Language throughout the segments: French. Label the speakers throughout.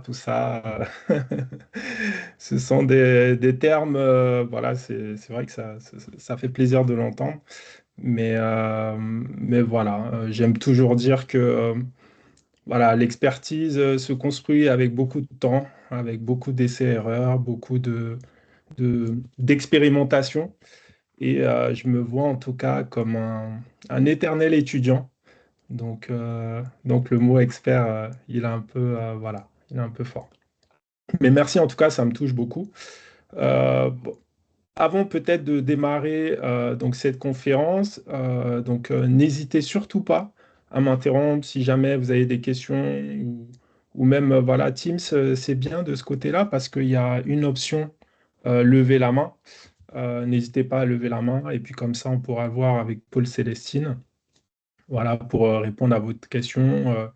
Speaker 1: tout ça. Ce sont des termes, voilà, c'est vrai que ça fait plaisir de l'entendre. Mais voilà, j'aime toujours dire que voilà, l'expertise se construit avec beaucoup de temps, avec beaucoup d'essais-erreurs, beaucoup d'expérimentation. Et je me vois en tout cas comme un éternel étudiant. Donc le mot expert, il est un peu, voilà, il est un peu fort. Mais merci en tout cas, ça me touche beaucoup. Bon, avant peut-être de démarrer donc cette conférence, n'hésitez surtout pas à m'interrompre si jamais vous avez des questions ou même voilà, Teams, c'est bien de ce côté-là parce qu'il y a une option lever la main. N'hésitez pas à lever la main et puis comme ça on pourra voir avec Paul Célestine. Voilà, pour répondre à votre question.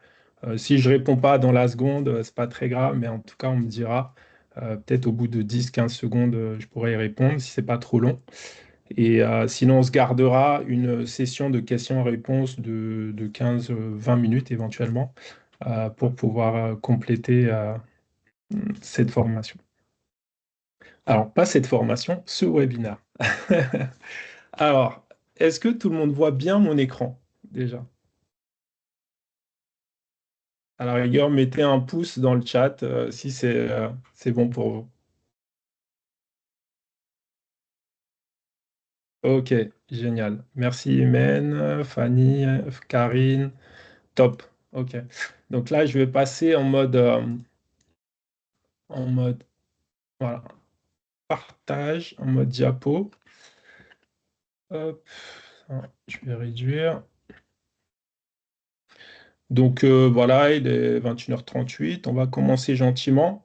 Speaker 1: Si je réponds pas dans la seconde, c'est pas très grave, mais en tout cas, on me dira, peut-être au bout de 10-15 secondes, je pourrai y répondre si c'est pas trop long. Et sinon, on se gardera une session de questions-réponses de 15-20 minutes éventuellement pour pouvoir compléter cette formation. Alors, pas cette formation, ce webinaire. Alors, est-ce que tout le monde voit bien mon écran déjà? À la rigueur, mettez un pouce dans le chat si c'est bon pour vous. Ok, génial. Merci Imen, Fanny, Karine, top. Ok. Donc là, je vais passer en mode voilà, partage, en mode diapo. Hop, je vais réduire. Donc voilà, il est 21h38. On va commencer gentiment.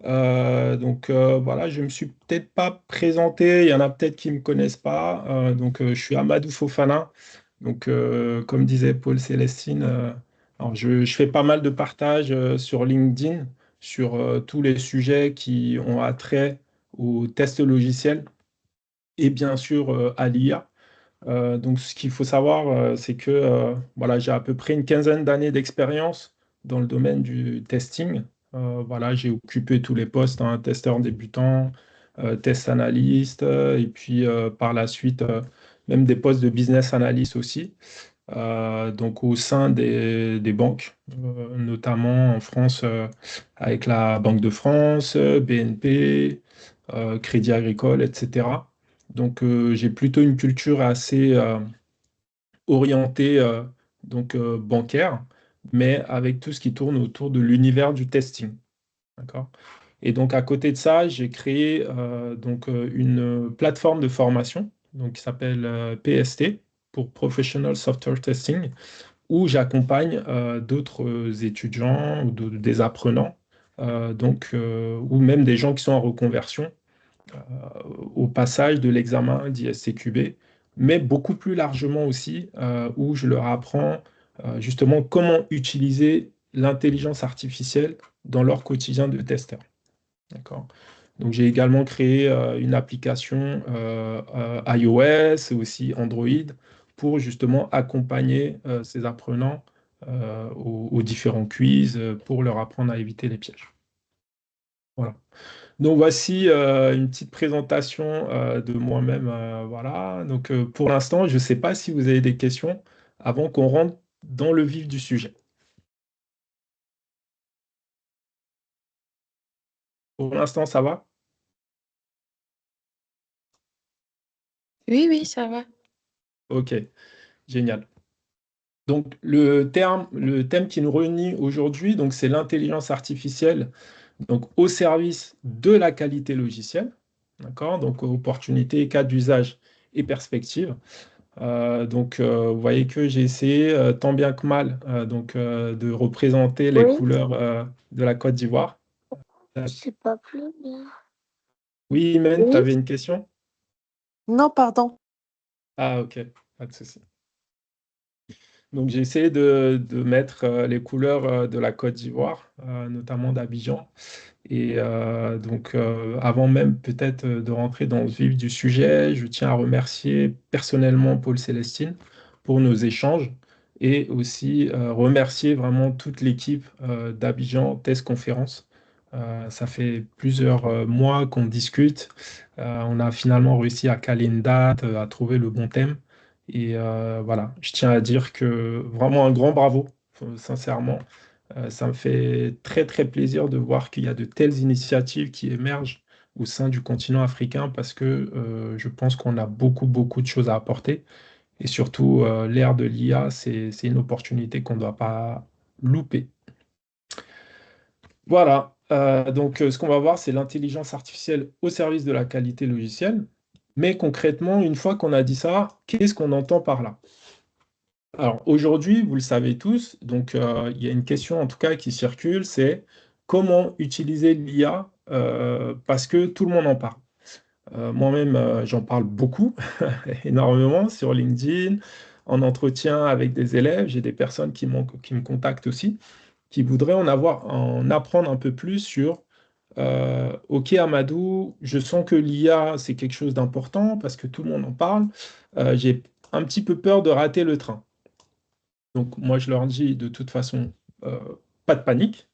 Speaker 1: Voilà, je me suis peut-être pas présenté, il y en a peut-être qui me connaissent pas. Je suis Amadou Fofana. Comme disait Paul Célestine, alors je fais pas mal de partages sur LinkedIn sur tous les sujets qui ont attrait aux tests logiciels et bien sûr à l'IA. Donc, ce qu'il faut savoir, c'est que voilà, j'ai à peu près une quinzaine d'années d'expérience dans le domaine du testing. Voilà, j'ai occupé tous les postes, hein, testeur débutant, test analyst, et puis par la suite, même des postes de business analyst aussi. Donc, au sein des banques, notamment en France, avec la Banque de France, BNP, Crédit Agricole, etc. J'ai plutôt une culture assez orientée bancaire, mais avec tout ce qui tourne autour de l'univers du testing. D'accord? Et donc, à côté de ça, j'ai créé une plateforme de formation qui s'appelle PST pour Professional Software Testing, où j'accompagne d'autres étudiants ou des apprenants, ou même des gens qui sont en reconversion euh, au passage de l'examen d'ISTQB, mais beaucoup plus largement aussi, où je leur apprends justement comment utiliser l'intelligence artificielle dans leur quotidien de testeur. D'accord? Donc, j'ai également créé une application iOS et aussi Android pour justement accompagner ces apprenants aux différents quiz pour leur apprendre à éviter les pièges. Voilà. Donc voici une petite présentation de moi-même. Voilà. Pour l'instant, je ne sais pas si vous avez des questions avant qu'on rentre dans le vif du sujet. Pour l'instant, ça va?
Speaker 2: Oui, oui, ça va.
Speaker 1: Ok, génial. Donc le thème qui nous réunit aujourd'hui, donc c'est l'intelligence artificielle, donc au service de la qualité logicielle. D'accord? Donc opportunités, cas d'usage et perspectives. Vous voyez que j'ai essayé tant bien que mal de représenter les
Speaker 2: Oui,
Speaker 1: couleurs de la Côte d'Ivoire.
Speaker 2: c'est pas plus.
Speaker 1: Oui, Imen, tu
Speaker 2: Oui.
Speaker 1: avais une question?
Speaker 2: Non, pardon.
Speaker 1: Ah, ok, pas de souci. Donc j'ai essayé de mettre les couleurs de la Côte d'Ivoire, notamment d'Abidjan. Et avant même peut-être de rentrer dans le vif du sujet, je tiens à remercier personnellement Paul Célestine pour nos échanges et aussi remercier vraiment toute l'équipe d'Abidjan Test Conférence. Ça fait plusieurs mois qu'on discute. On a finalement réussi à caler une date, à trouver le bon thème. Et voilà, je tiens à dire que vraiment un grand bravo, sincèrement. Ça me fait très très plaisir de voir qu'il y a de telles initiatives qui émergent au sein du continent africain parce que je pense qu'on a beaucoup beaucoup de choses à apporter. Et surtout, l'ère de l'IA, c'est une opportunité qu'on ne doit pas louper. Voilà. Donc, ce qu'on va voir, c'est l'intelligence artificielle au service de la qualité logicielle. Mais concrètement, une fois qu'on a dit ça, qu'est-ce qu'on entend par là? Alors, aujourd'hui, vous le savez tous, donc il y a une question en tout cas qui circule, c'est comment utiliser l'IA parce que tout le monde en parle. Moi-même, j'en parle beaucoup, énormément sur LinkedIn, en entretien avec des élèves. J'ai des personnes qui me contactent aussi, qui voudraient en apprendre un peu plus sur OK, Amadou, je sens que l'IA, c'est quelque chose d'important parce que tout le monde en parle. J'ai un petit peu peur de rater le train. Donc, moi, je leur dis de toute façon, euh, pas de panique.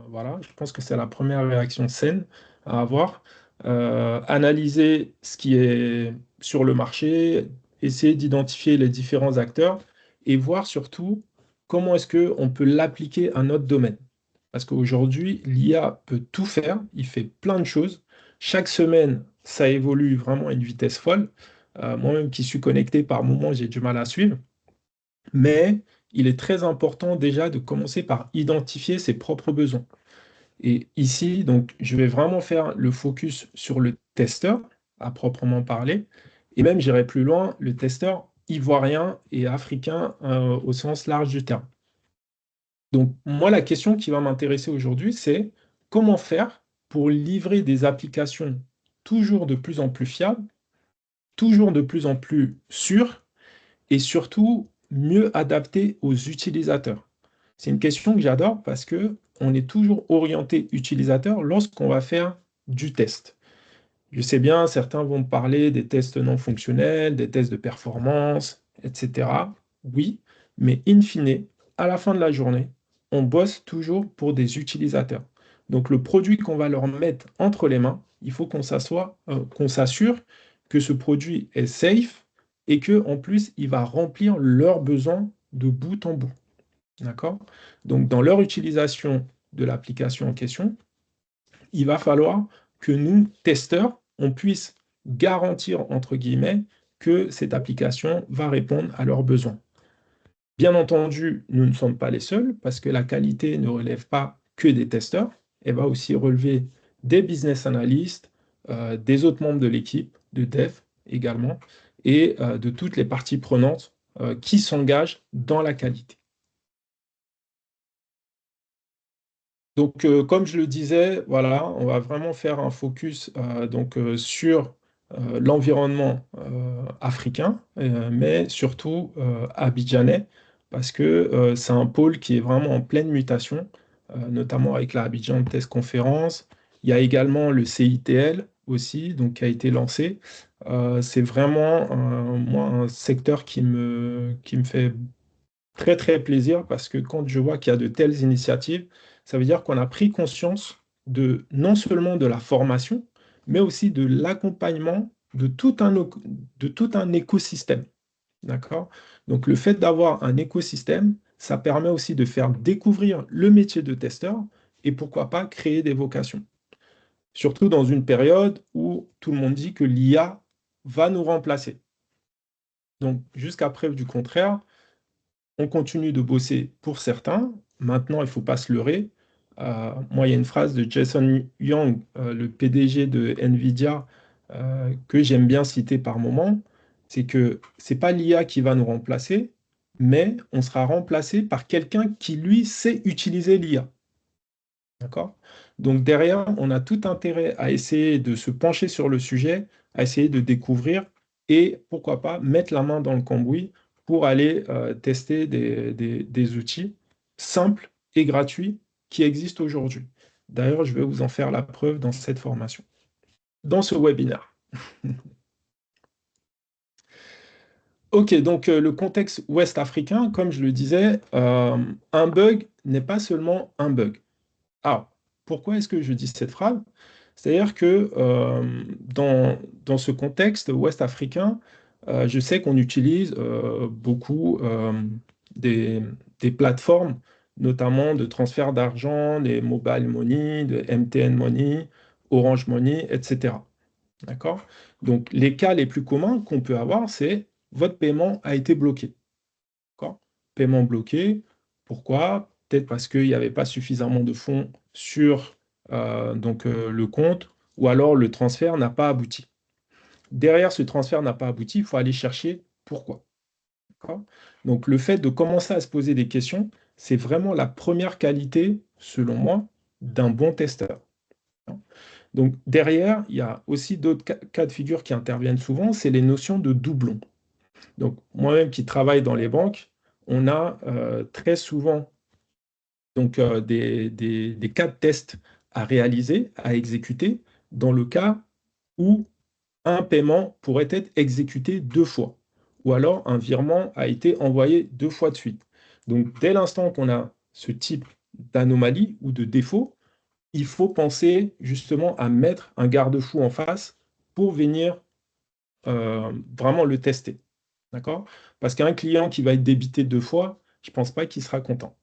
Speaker 1: Voilà, je pense que c'est la première réaction saine à avoir. Analyser ce qui est sur le marché, essayer d'identifier les différents acteurs et voir surtout comment est-ce qu'on peut l'appliquer à notre domaine. Parce qu'aujourd'hui, l'IA peut tout faire, il fait plein de choses. Chaque semaine, ça évolue vraiment à une vitesse folle. Moi-même qui suis connecté par moment, j'ai du mal à suivre. Mais il est très important déjà de commencer par identifier ses propres besoins. Et ici, donc, je vais vraiment faire le focus sur le testeur, à proprement parler, et même j'irai plus loin, le testeur ivoirien et africain au sens large du terme. Donc, moi, la question qui va m'intéresser aujourd'hui, c'est comment faire pour livrer des applications toujours de plus en plus fiables, toujours de plus en plus sûres et surtout mieux adapté aux utilisateurs? C'est une question que j'adore parce que on est toujours orienté utilisateur lorsqu'on va faire du test. Je sais bien, certains vont me parler des tests non fonctionnels, des tests de performance, etc. Oui, mais in fine, à la fin de la journée, on bosse toujours pour des utilisateurs. Donc le produit qu'on va leur mettre entre les mains, il faut qu'on s'assure que ce produit est safe et que en plus, il va remplir leurs besoins de bout en bout. D'accord? Donc dans leur utilisation de l'application en question, il va falloir que nous, testeurs, on puisse garantir, entre guillemets, que cette application va répondre à leurs besoins. Bien entendu, nous ne sommes pas les seuls parce que la qualité ne relève pas que des testeurs, elle va aussi relever des business analysts, des autres membres de l'équipe, de dev également, et de toutes les parties prenantes qui s'engagent dans la qualité. Donc, comme je le disais, voilà, on va vraiment faire un focus sur l'environnement africain, mais surtout abidjanais, parce que c'est un pôle qui est vraiment en pleine mutation, notamment avec la Abidjan Test Conference. Il y a également le CITL aussi, donc, qui a été lancé. C'est vraiment moi, un secteur qui me fait très très plaisir parce que quand je vois qu'il y a de telles initiatives, ça veut dire qu'on a pris conscience de non seulement de la formation, mais aussi de l'accompagnement de tout un écosystème. D'accord? Donc le fait d'avoir un écosystème, ça permet aussi de faire découvrir le métier de testeur et pourquoi pas créer des vocations. Surtout dans une période où tout le monde dit que l'IA va nous remplacer. Donc jusqu'à preuve du contraire, on continue de bosser pour certains. Maintenant, il ne faut pas se leurrer. Moi, il y a une phrase de Jason Young, le PDG de NVIDIA, que j'aime bien citer par moment. C'est que ce n'est pas l'IA qui va nous remplacer, mais on sera remplacé par quelqu'un qui, lui, sait utiliser l'IA. D'accord? Donc derrière, on a tout intérêt à essayer de se pencher sur le sujet, à essayer de découvrir et pourquoi pas mettre la main dans le cambouis pour aller tester des outils simples et gratuits qui existent aujourd'hui. D'ailleurs, je vais vous en faire la preuve dans cette formation, dans ce webinaire. Ok, donc le contexte ouest africain, comme je le disais, un bug n'est pas seulement un bug. Alors, pourquoi est-ce que je dis cette phrase? C'est-à-dire que dans ce contexte ouest africain, je sais qu'on utilise beaucoup des, des plateformes, notamment de transfert d'argent, des mobile money, de MTN Money, Orange Money, etc. D'accord? Donc, les cas les plus communs qu'on peut avoir, c'est votre paiement a été bloqué. D'accord. Paiement bloqué. Pourquoi? Peut-être parce qu'il n'y avait pas suffisamment de fonds sur le compte, ou alors le transfert n'a pas abouti. Derrière ce transfert n'a pas abouti, il faut aller chercher pourquoi. D'accord. Donc le fait de commencer à se poser des questions, c'est vraiment la première qualité, selon moi, d'un bon testeur. Donc derrière, il y a aussi d'autres cas de figure qui interviennent souvent, c'est les notions de doublons. Donc, moi-même qui travaille dans les banques, on a très souvent des cas de test à réaliser, à exécuter, dans le cas où un paiement pourrait être exécuté deux fois, ou alors un virement a été envoyé deux fois de suite. Donc, dès l'instant qu'on a ce type d'anomalie ou de défaut, il faut penser justement à mettre un garde-fou en face pour venir vraiment le tester. D'accord? Parce qu'un client qui va être débité deux fois, je ne pense pas qu'il sera content.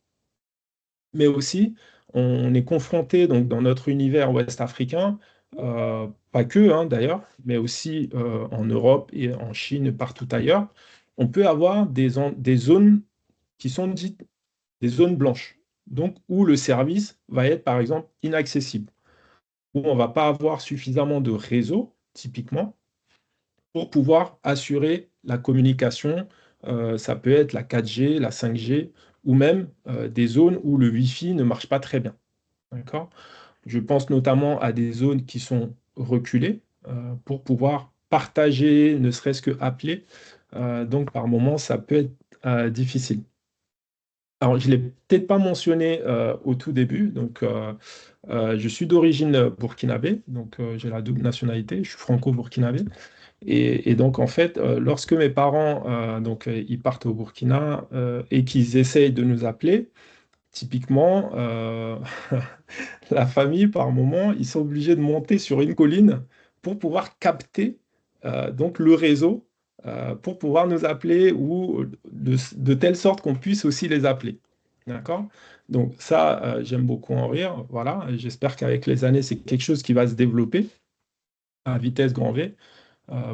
Speaker 1: Mais aussi, on est confronté donc, dans notre univers ouest africain, pas que hein, d'ailleurs, mais aussi en Europe et en Chine et partout ailleurs, on peut avoir des zones qui sont dites des zones blanches, donc où le service va être par exemple inaccessible, où on ne va pas avoir suffisamment de réseau, typiquement, pour pouvoir assurer la communication. Ça peut être la 4G, la 5G, ou même des zones où le Wi-Fi ne marche pas très bien. D'accord? Je pense notamment à des zones qui sont reculées pour pouvoir partager, ne serait-ce que appeler. Donc, par moment, ça peut être difficile. Alors, je ne l'ai peut-être pas mentionné au tout début. Donc, je suis d'origine burkinabé, donc j'ai la double nationalité, je suis franco-burkinabé. Et donc, en fait, lorsque mes parents ils partent au Burkina et qu'ils essayent de nous appeler, typiquement, la famille, par moment, ils sont obligés de monter sur une colline pour pouvoir capter donc le réseau pour pouvoir nous appeler ou de telle sorte qu'on puisse aussi les appeler. D'accord? Donc ça, j'aime beaucoup en rire. Voilà, et j'espère qu'avec les années, c'est quelque chose qui va se développer à vitesse grand V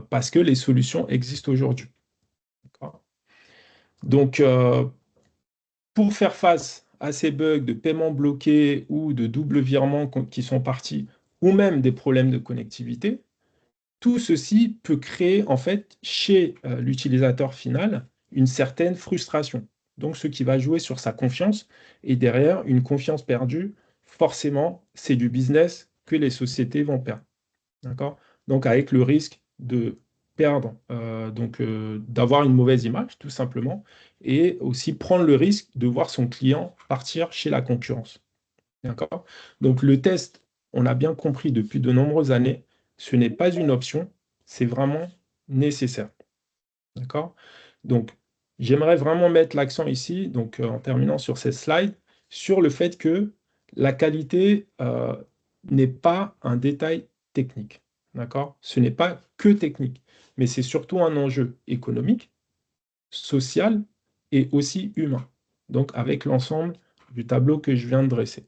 Speaker 1: parce que les solutions existent aujourd'hui. D'accord. Donc, pour faire face à ces bugs de paiement bloqué ou de double virement qui sont partis, ou même des problèmes de connectivité, tout ceci peut créer en fait chez l'utilisateur final une certaine frustration. Donc, ce qui va jouer sur sa confiance et derrière une confiance perdue, forcément, c'est du business que les sociétés vont perdre. D'accord? Donc, avec le risque de perdre, d'avoir une mauvaise image, tout simplement, et aussi prendre le risque de voir son client partir chez la concurrence. D'accord? Donc, le test, on a bien compris depuis de nombreuses années, ce n'est pas une option, c'est vraiment nécessaire. D'accord? Donc, j'aimerais vraiment mettre l'accent ici, donc en terminant sur ces slides, sur le fait que la qualité n'est pas un détail technique. D'accord? Ce n'est pas que technique, mais c'est surtout un enjeu économique, social et aussi humain. Donc, avec l'ensemble du tableau que je viens de dresser.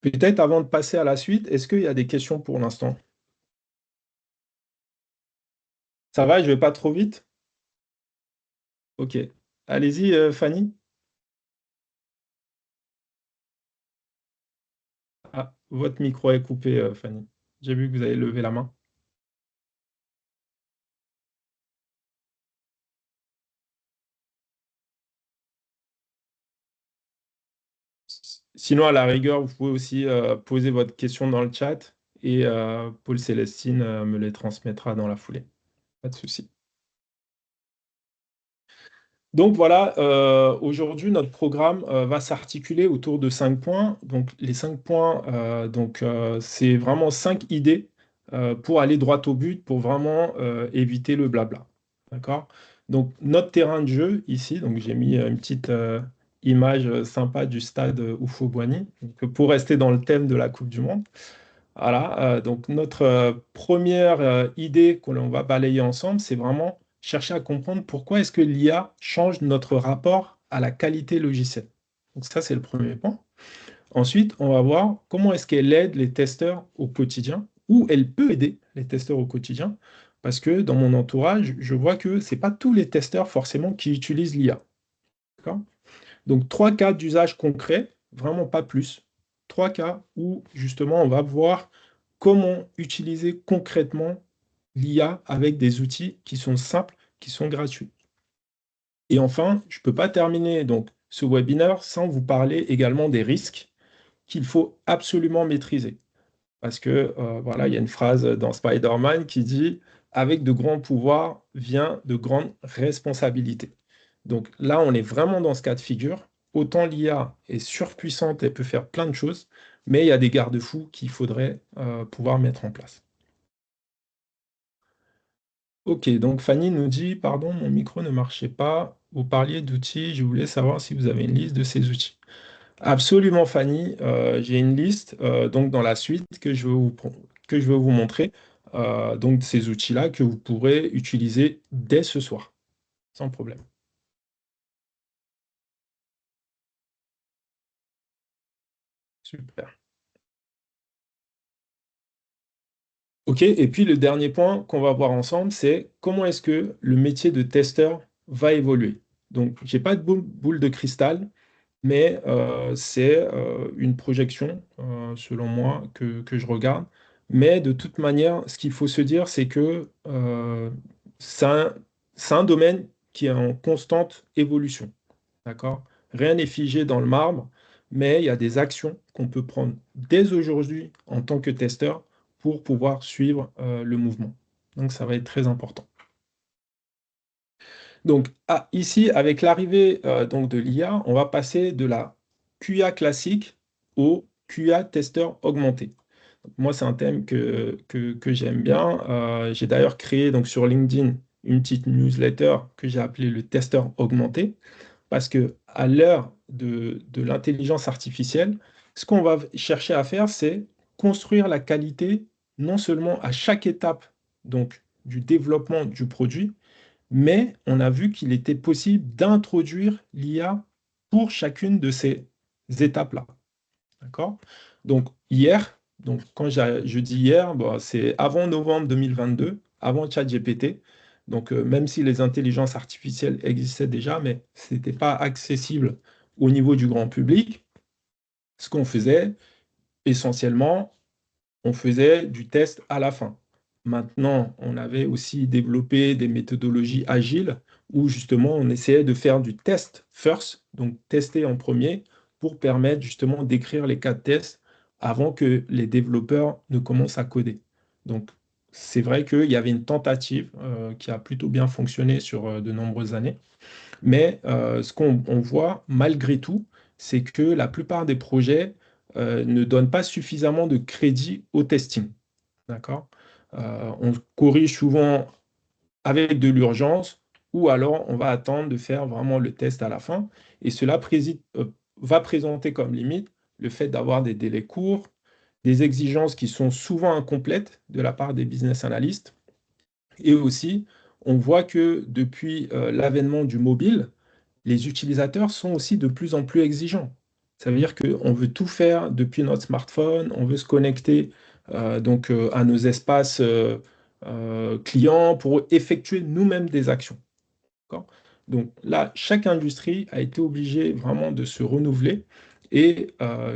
Speaker 1: Peut-être avant de passer à la suite, est-ce qu'il y a des questions pour l'instant? Ça va, je vais pas trop vite? Ok. Allez-y, Fanny. Ah, votre micro est coupé, Fanny. J'ai vu que vous avez levé la main. Sinon, à la rigueur, vous pouvez aussi poser votre question dans le chat et Paul Célestine me les transmettra dans la foulée. Pas de souci. Donc voilà, aujourd'hui, notre programme va s'articuler autour de 5 points. Donc les 5 points, c'est vraiment 5 idées pour aller droit au but, pour vraiment éviter le blabla. D'accord? Donc, notre terrain de jeu ici, donc j'ai mis une petite image sympa du stade Oufo-Boigny, donc, pour rester dans le thème de la Coupe du Monde. Voilà, donc notre première idée que l'on va balayer ensemble, c'est vraiment chercher à comprendre pourquoi est-ce que l'IA change notre rapport à la qualité logicielle. Donc ça, c'est le premier point. Ensuite, on va voir comment est-ce qu'elle aide les testeurs au quotidien, ou elle peut aider les testeurs au quotidien, parce que dans mon entourage, je vois que ce n'est pas tous les testeurs forcément qui utilisent l'IA. D'accord? Donc, 3 cas d'usage concret, vraiment pas plus. 3 cas où justement on va voir comment utiliser concrètement l'IA avec des outils qui sont simples, qui sont gratuits. Et enfin, je ne peux pas terminer donc ce webinaire sans vous parler également des risques qu'il faut absolument maîtriser. Parce que voilà, il y a une phrase dans Spider-Man qui dit avec de grands pouvoirs vient de grandes responsabilités. Donc là, on est vraiment dans ce cas de figure. Autant l'IA est surpuissante, elle peut faire plein de choses, mais il y a des garde-fous qu'il faudrait pouvoir mettre en place. Ok, donc Fanny nous dit, pardon, mon micro ne marchait pas. Vous parliez d'outils, je voulais savoir si vous avez une liste de ces outils. Absolument, Fanny. J'ai une liste donc dans la suite que je veux vous montrer. Donc ces outils-là que vous pourrez utiliser dès ce soir, sans problème. Super. OK, et puis le dernier point qu'on va voir ensemble, c'est comment est-ce que le métier de testeur va évoluer. Donc, j'ai pas de boule de cristal, mais c'est une projection, selon moi, que je regarde. Mais de toute manière, ce qu'il faut se dire, c'est que c'est un, c'est un domaine qui est en constante évolution. D'accord? Rien n'est figé dans le marbre, mais il y a des actions qu'on peut prendre dès aujourd'hui en tant que testeur pour pouvoir suivre le mouvement. Donc, ça va être très important. Donc, ici, avec l'arrivée donc de l'IA, on va passer de la QA classique au QA testeur augmenté. Donc, moi, c'est un thème que j'aime bien. J'ai d'ailleurs créé donc, sur LinkedIn une petite newsletter que j'ai appelée le testeur augmenté. Parce que à l'heure de l'intelligence artificielle, ce qu'on va chercher à faire, c'est construire la qualité non seulement à chaque étape donc, du développement du produit, mais on a vu qu'il était possible d'introduire l'IA pour chacune de ces étapes-là. D'accord? Donc, hier, donc quand je dis hier, bon, c'est avant novembre 2022, avant ChatGPT. Donc, même si les intelligences artificielles existaient déjà, mais ce n'était pas accessible au niveau du grand public, ce qu'on faisait essentiellement, on faisait du test à la fin. Maintenant, on avait aussi développé des méthodologies agiles où justement on essayait de faire du test first, donc tester en premier, pour permettre justement d'écrire les cas de test avant que les développeurs ne commencent à coder. Donc, c'est vrai qu'il y avait une tentative qui a plutôt bien fonctionné sur de nombreuses années. Mais ce qu'on voit malgré tout, c'est que la plupart des projets ne donnent pas suffisamment de crédit au testing. D'accord? On corrige souvent avec de l'urgence ou alors on va attendre de faire vraiment le test à la fin. Et cela va présenter comme limite le fait d'avoir des délais courts, des exigences qui sont souvent incomplètes de la part des business analysts. Et aussi, on voit que depuis l'avènement du mobile, les utilisateurs sont aussi de plus en plus exigeants. Ça veut dire qu'on veut tout faire depuis notre smartphone, on veut se connecter à nos espaces clients pour effectuer nous-mêmes des actions. D'accord? Donc là, chaque industrie a été obligée vraiment de se renouveler et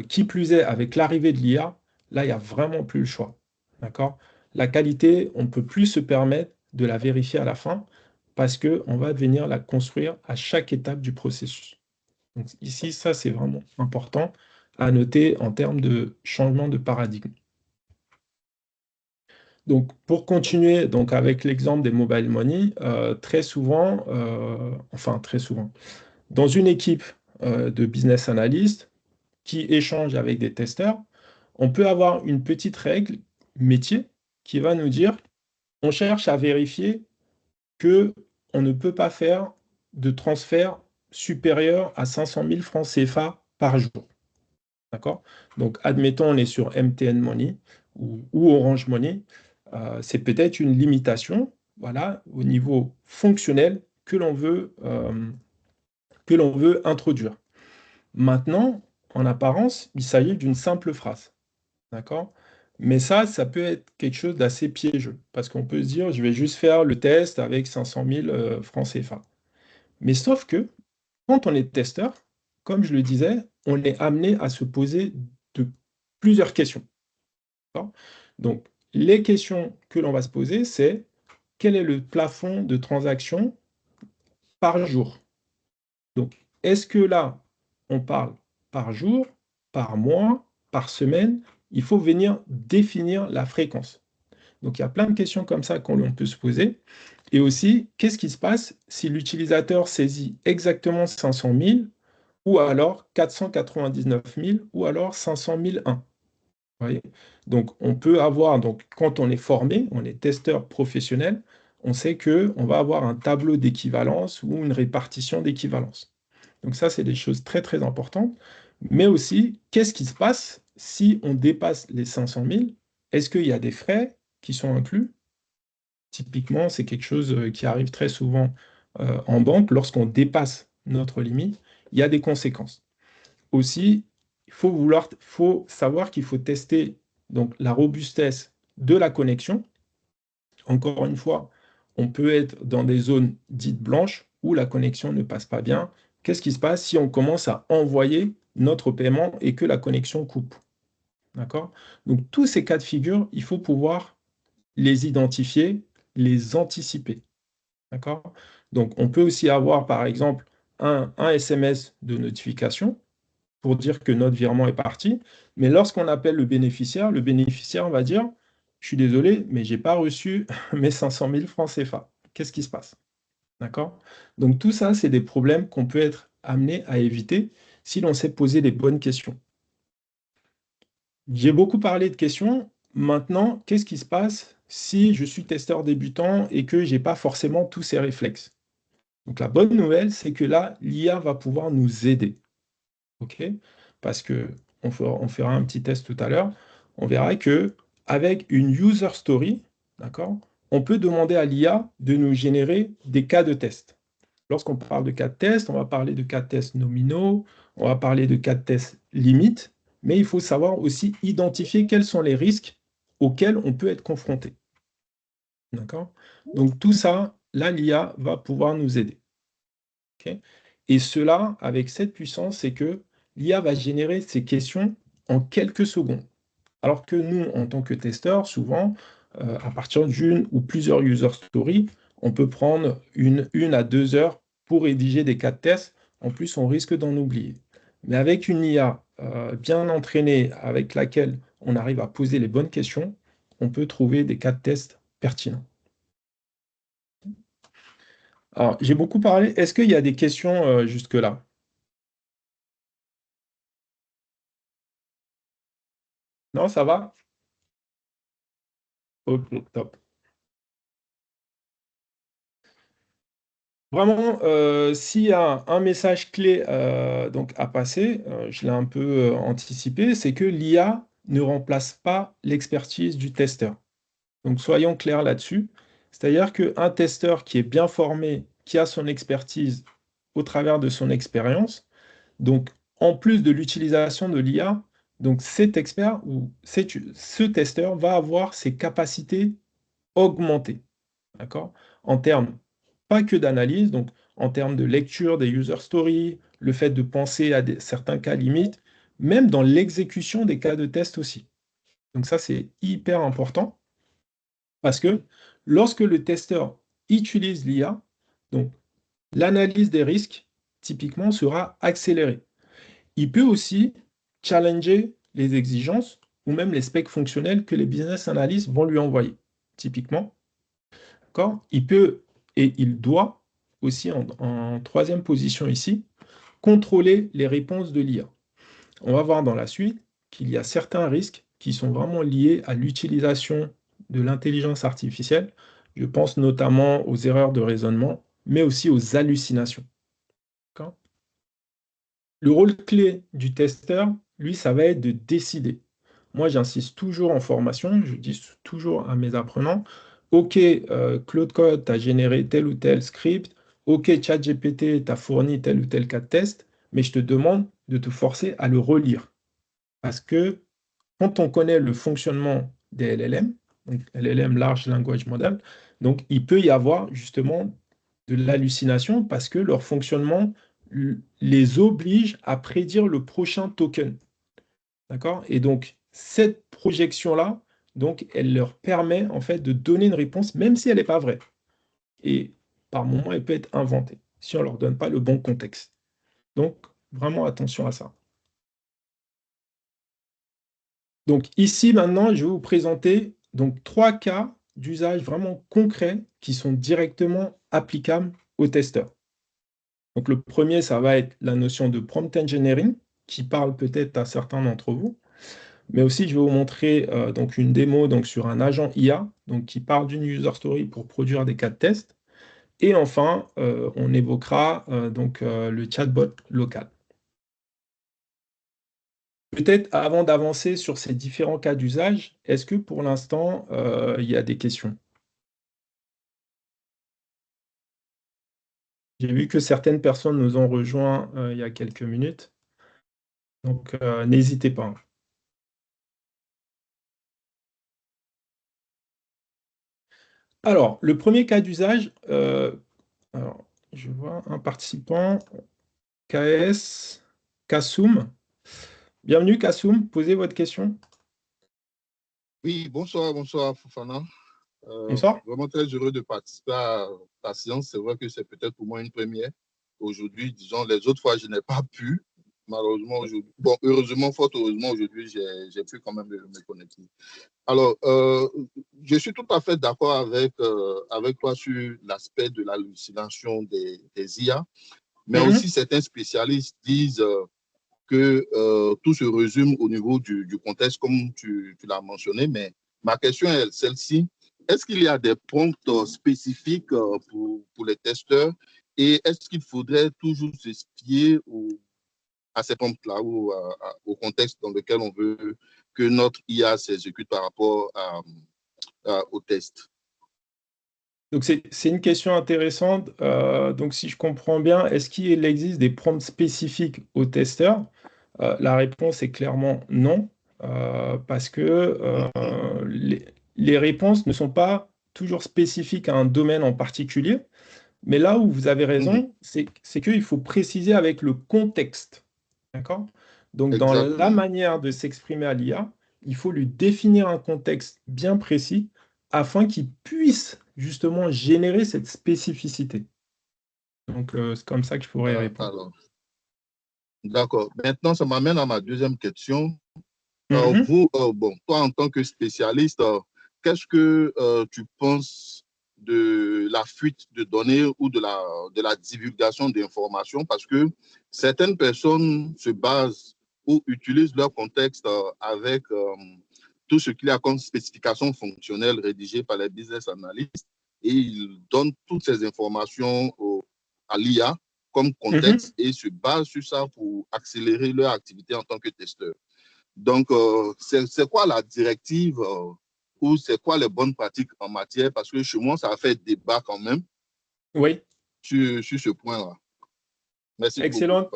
Speaker 1: qui plus est, avec l'arrivée de l'IA, là, il n'y a vraiment plus le choix. D'accord? La qualité, on ne peut plus se permettre de la vérifier à la fin parce qu'on va venir la construire à chaque étape du processus. Donc ici, ça, c'est vraiment important à noter en termes de changement de paradigme. Donc, pour continuer donc, avec l'exemple des mobile money, très souvent, enfin très souvent, dans une équipe de business analyst qui échange avec des testeurs, on peut avoir une petite règle métier qui va nous dire, on cherche à vérifier que on ne peut pas faire de transfert supérieur à 500 000 francs CFA par jour. D'accord? Donc, admettons, on est sur MTN Money ou Orange Money. C'est peut-être une limitation, voilà, au niveau fonctionnel que l'on veut introduire. Maintenant, en apparence, il s'agit d'une simple phrase. D'accord? Mais ça peut être quelque chose d'assez piégeux, parce qu'on peut se dire, je vais juste faire le test avec 500 000 francs CFA. Mais sauf que, quand on est testeur, comme je le disais, on est amené à se poser de plusieurs questions. D'accord? Donc, les questions que l'on va se poser, c'est quel est le plafond de transactions par jour? Donc, est-ce que là, on parle par jour, par mois, par semaine? Il faut venir définir la fréquence. Donc, il y a plein de questions comme ça qu'on peut se poser. Et aussi, qu'est-ce qui se passe si l'utilisateur saisit exactement 500 000 ou alors 499 000 ou alors 500 001? Vous voyez? Donc, on peut avoir, donc, quand on est formé, on est testeur professionnel, on sait qu'on va avoir un tableau d'équivalence ou une répartition d'équivalence. Donc ça, c'est des choses très, très importantes. Mais aussi, qu'est-ce qui se passe si on dépasse les 500 000? Est-ce qu'il y a des frais qui sont inclus? Typiquement, c'est quelque chose qui arrive très souvent en banque. Lorsqu'on dépasse notre limite, il y a des conséquences. Aussi, faut savoir qu'il faut tester donc, la robustesse de la connexion. Encore une fois, on peut être dans des zones dites blanches où la connexion ne passe pas bien. Qu'est-ce qui se passe si on commence à envoyer notre paiement et que la connexion coupe? D'accord? Donc, tous ces cas de figure, il faut pouvoir les identifier, les anticiper. D'accord? Donc, on peut aussi avoir, par exemple, un SMS de notification pour dire que notre virement est parti. Mais lorsqu'on appelle le bénéficiaire va dire, je suis désolé, mais je n'ai pas reçu mes 500 000 francs CFA. Qu'est-ce qui se passe? D'accord? Donc tout ça, c'est des problèmes qu'on peut être amené à éviter si l'on sait poser les bonnes questions. J'ai beaucoup parlé de questions. Maintenant, qu'est-ce qui se passe si je suis testeur débutant et que je n'ai pas forcément tous ces réflexes? Donc la bonne nouvelle, c'est que là, l'IA va pouvoir nous aider. OK? Parce on fera un petit test tout à l'heure. On verra que avec une user story, d'accord, on peut demander à l'IA de nous générer des cas de test. Lorsqu'on parle de cas de test, on va parler de cas de test nominaux, on va parler de cas de test limites, mais il faut savoir aussi identifier quels sont les risques auxquels on peut être confronté. D'accord? Donc tout ça, là, l'IA va pouvoir nous aider. OK? Et cela, avec cette puissance, c'est que l'IA va générer ces questions en quelques secondes. Alors que nous, en tant que testeurs, souvent, à partir d'une ou plusieurs user stories, on peut prendre une à 2 heures pour rédiger des cas de test. En plus, on risque d'en oublier. Mais avec une IA bien entraînée, avec laquelle on arrive à poser les bonnes questions, on peut trouver des cas de test pertinents. Alors, j'ai beaucoup parlé. Est-ce qu'il y a des questions jusque-là? Non, ça va? Ok, top. Vraiment, s'il y a un message clé donc à passer, je l'ai un peu anticipé, c'est que l'IA ne remplace pas l'expertise du testeur. Donc soyons clairs là-dessus. C'est-à-dire qu'un testeur qui est bien formé, qui a son expertise au travers de son expérience, donc en plus de l'utilisation de l'IA, donc cet expert ou ce testeur va avoir ses capacités augmentées. D'accord? En termes pas que d'analyse, donc en termes de lecture des user stories, le fait de penser à certains cas limites, même dans l'exécution des cas de test aussi. Donc ça, c'est hyper important parce que lorsque le testeur utilise l'IA, donc l'analyse des risques, typiquement, sera accélérée. Il peut aussi challenger les exigences ou même les specs fonctionnels que les business analysts vont lui envoyer. Typiquement, d'accord? Il peut et il doit aussi, en troisième position ici, contrôler les réponses de l'IA. On va voir dans la suite qu'il y a certains risques qui sont vraiment liés à l'utilisation de l'intelligence artificielle. Je pense notamment aux erreurs de raisonnement, mais aussi aux hallucinations. D'accord. Le rôle clé du testeur, lui, ça va être de décider. Moi, j'insiste toujours en formation, je dis toujours à mes apprenants, OK, Claude Code t'a généré tel ou tel script, OK, ChatGPT t'a fourni tel ou tel cas de test, mais je te demande de te forcer à le relire. Parce que quand on connaît le fonctionnement des LLM, donc LLM, Large Language Model, donc il peut y avoir justement de l'hallucination parce que leur fonctionnement les oblige à prédire le prochain token. D'accord? Et donc, cette projection-là, donc, elle leur permet en fait de donner une réponse, même si elle n'est pas vraie. Et par moment, elle peut être inventée, si on ne leur donne pas le bon contexte. Donc, vraiment attention à ça. Donc ici, maintenant, je vais vous présenter donc, 3 cas d'usage vraiment concrets qui sont directement applicables aux testeurs. Donc le premier, ça va être la notion de prompt engineering, qui parle peut-être à certains d'entre vous. Mais aussi, je vais vous montrer donc une démo donc, sur un agent IA donc, qui parle d'une user story pour produire des cas de test. Et enfin, on évoquera le chatbot local. Peut-être avant d'avancer sur ces différents cas d'usage, est-ce que pour l'instant, il y a des questions? J'ai vu que certaines personnes nous ont rejoints il y a quelques minutes, donc n'hésitez pas. Alors, le premier cas d'usage, alors, je vois un participant, KS, Kassoum. Bienvenue Kassoum, posez votre question.
Speaker 3: Oui, bonsoir Fofana.
Speaker 1: Bonsoir.
Speaker 3: Vraiment très heureux de participer à ta séance. C'est vrai que c'est peut-être pour moi une première. Aujourd'hui, disons, les autres fois, je n'ai pas pu. Malheureusement, aujourd'hui. Bon, heureusement, fort heureusement, aujourd'hui, j'ai pu quand même me connecter. Alors, je suis tout à fait d'accord avec toi sur l'aspect de l'hallucination des IA, mais aussi certains spécialistes disent que tout se résume au niveau du contexte, comme tu l'as mentionné. Mais ma question est celle-ci. Est-ce qu'il y a des prompts spécifiques pour les testeurs et est-ce qu'il faudrait toujours se fier à ces prompts-là ou au contexte dans lequel on veut que notre IA s'exécute par rapport au test?
Speaker 1: Donc, c'est une question intéressante. Donc, si je comprends bien, est-ce qu'il existe des prompts spécifiques aux testeurs? La réponse est clairement non, parce que les réponses ne sont pas toujours spécifiques à un domaine en particulier. Mais là où vous avez raison, c'est qu'il faut préciser avec le contexte. D'accord? Donc, dans la
Speaker 3: Exactement.
Speaker 1: manière de s'exprimer à l'IA, il faut lui définir un contexte bien précis afin qu'il puisse justement générer cette spécificité. Donc, c'est comme ça que je pourrais répondre.
Speaker 3: D'accord. Maintenant, ça m'amène à ma deuxième question.
Speaker 1: Mhm.
Speaker 3: Bon, toi, en tant que spécialiste, qu'est-ce que tu penses de la fuite de données ou de la divulgation d'informations? Parce que certaines personnes se basent ou utilisent leur contexte avec tout ce qu'il y a comme spécification fonctionnelle rédigée par les business analysts et ils donnent toutes ces informations à l'IA comme
Speaker 1: Mhm.
Speaker 3: contexte et se basent sur ça pour accélérer leur activité en tant que testeur. Donc, c'est quoi la directive ou c'est quoi les bonnes pratiques en matière? Parce que chez moi, ça a fait débat quand même
Speaker 1: Oui,
Speaker 3: sur ce point-là. Merci beaucoup.
Speaker 1: excellent.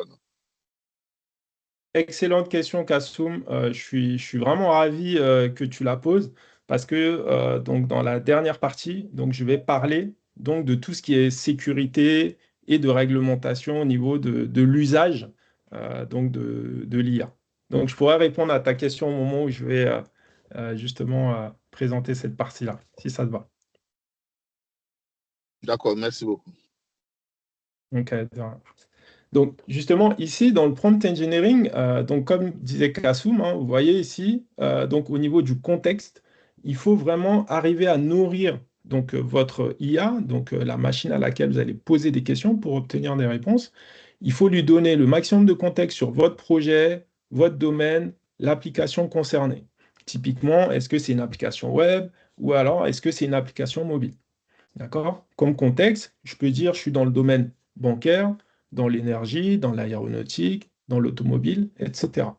Speaker 1: Excellente question, Kassoum. Je suis vraiment ravi que tu la poses parce que donc, dans la dernière partie, donc, je vais parler donc, de tout ce qui est sécurité et de réglementation au niveau de l'usage donc de l'IA. Donc, je pourrais répondre à ta question au moment où je vais justement présenter cette partie-là, si ça te va.
Speaker 3: D'accord, merci beaucoup.
Speaker 1: Donc, donc, justement, ici, dans le prompt engineering, donc comme disait Kassoum, hein, vous voyez ici, donc au niveau du contexte, il faut vraiment arriver à nourrir donc, votre IA, donc la machine à laquelle vous allez poser des questions pour obtenir des réponses. Il faut lui donner le maximum de contexte sur votre projet, votre domaine, l'application concernée. Typiquement, est-ce que c'est une application web ou alors est-ce que c'est une application mobile? D'accord? Comme contexte, je peux dire je suis dans le domaine bancaire, dans l'énergie, dans l'aéronautique, dans l'automobile, etc.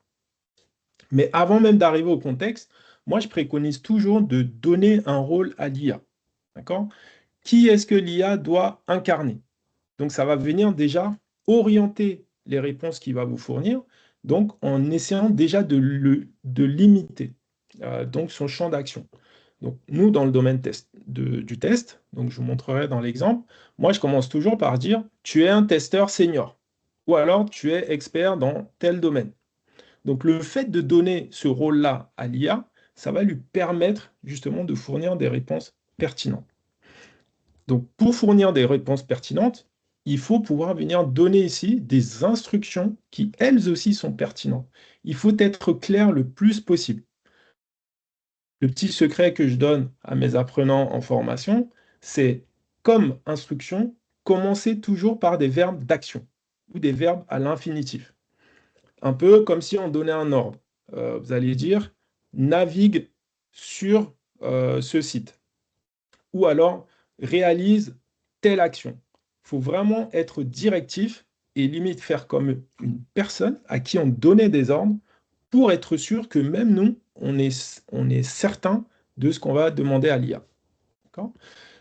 Speaker 1: Mais avant même d'arriver au contexte, moi je préconise toujours de donner un rôle à l'IA. D'accord? Qui est-ce que l'IA doit incarner? Donc ça va venir déjà orienter les réponses qu'il va vous fournir, donc en essayant déjà de limiter donc son champ d'action. Donc nous, dans le domaine du test, donc je vous montrerai dans l'exemple, moi je commence toujours par dire tu es un testeur senior ou alors tu es expert dans tel domaine. Donc le fait de donner ce rôle-là à l'IA, ça va lui permettre justement de fournir des réponses pertinentes. Donc pour fournir des réponses pertinentes, il faut pouvoir venir donner ici des instructions qui elles aussi sont pertinentes. Il faut être clair le plus possible. Le petit secret que je donne à mes apprenants en formation, c'est comme instruction, commencer toujours par des verbes d'action ou des verbes à l'infinitif. Un peu comme si on donnait un ordre. Vous allez dire navigue sur ce site ou alors réalise telle action. Il faut vraiment être directif et limite faire comme une personne à qui on donnait des ordres pour être sûr que même nous, on est certain de ce qu'on va demander à l'IA.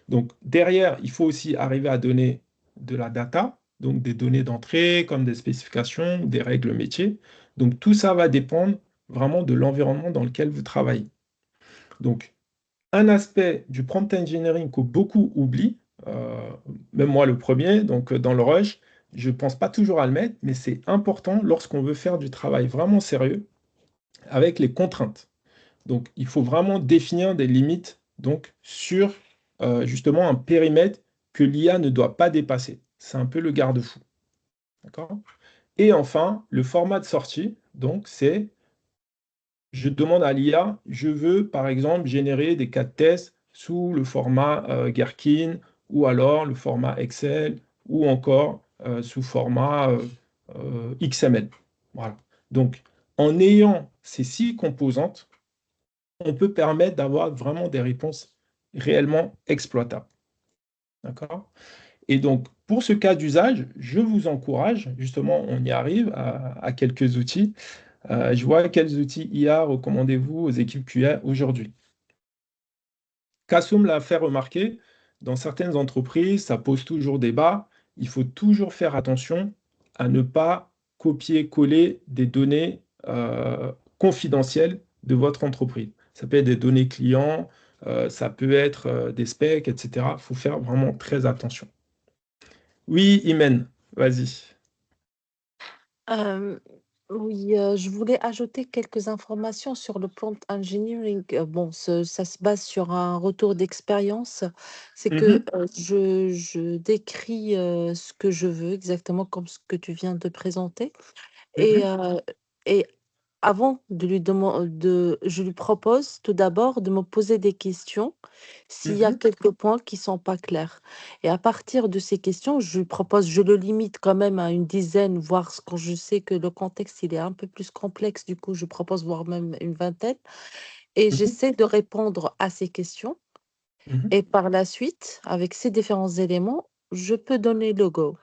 Speaker 1: Donc derrière, il faut aussi arriver à donner de la data, donc des données d'entrée, comme des spécifications, des règles métiers. Donc tout ça va dépendre vraiment de l'environnement dans lequel vous travaillez. Donc un aspect du prompt engineering que beaucoup oublient, même moi le premier, donc dans le rush, je ne pense pas toujours à le mettre, mais c'est important lorsqu'on veut faire du travail vraiment sérieux avec les contraintes. Donc, il faut vraiment définir des limites donc, sur justement un périmètre que l'IA ne doit pas dépasser. C'est un peu le garde-fou. D'accord? Et enfin, le format de sortie, donc, c'est je demande à l'IA, je veux par exemple générer des cas de test sous le format Gherkin ou alors le format Excel ou encore sous format XML. Voilà. Donc, en ayant ces 6 composantes, on peut permettre d'avoir vraiment des réponses réellement exploitables. D'accord? Et donc, pour ce cas d'usage, je vous encourage, justement, on y arrive à quelques outils. Je vois quels outils IA recommandez-vous aux équipes QA aujourd'hui. Kassoum l'a fait remarquer, dans certaines entreprises, ça pose toujours débat. Il faut toujours faire attention à ne pas copier-coller des données confidentielles de votre entreprise. Ça peut être des données clients, ça peut être des specs, etc. Il faut faire vraiment très attention. Oui, Imen, vas-y.
Speaker 2: Euh, oui, je voulais ajouter quelques informations sur le prompt engineering. Bon, ça se base sur un retour d'expérience. C'est que
Speaker 1: Mhm,
Speaker 2: je décris ce que je veux, exactement comme ce que tu viens de présenter. Et,
Speaker 1: mhm,
Speaker 2: et avant de lui demander, je lui propose tout d'abord de me poser des questions s'il y a
Speaker 1: mhm,
Speaker 2: quelques points qui sont pas clairs. Et à partir de ces questions, je lui propose, je le limite quand même à une dizaine, voire quand je sais que le contexte il est un peu plus complexe, du coup, je propose voire même une vingtaine. Et
Speaker 1: mhm,
Speaker 2: j'essaie de répondre à ces questions.
Speaker 1: mhm.
Speaker 2: Et par la suite, avec ces différents éléments, je peux donner le go.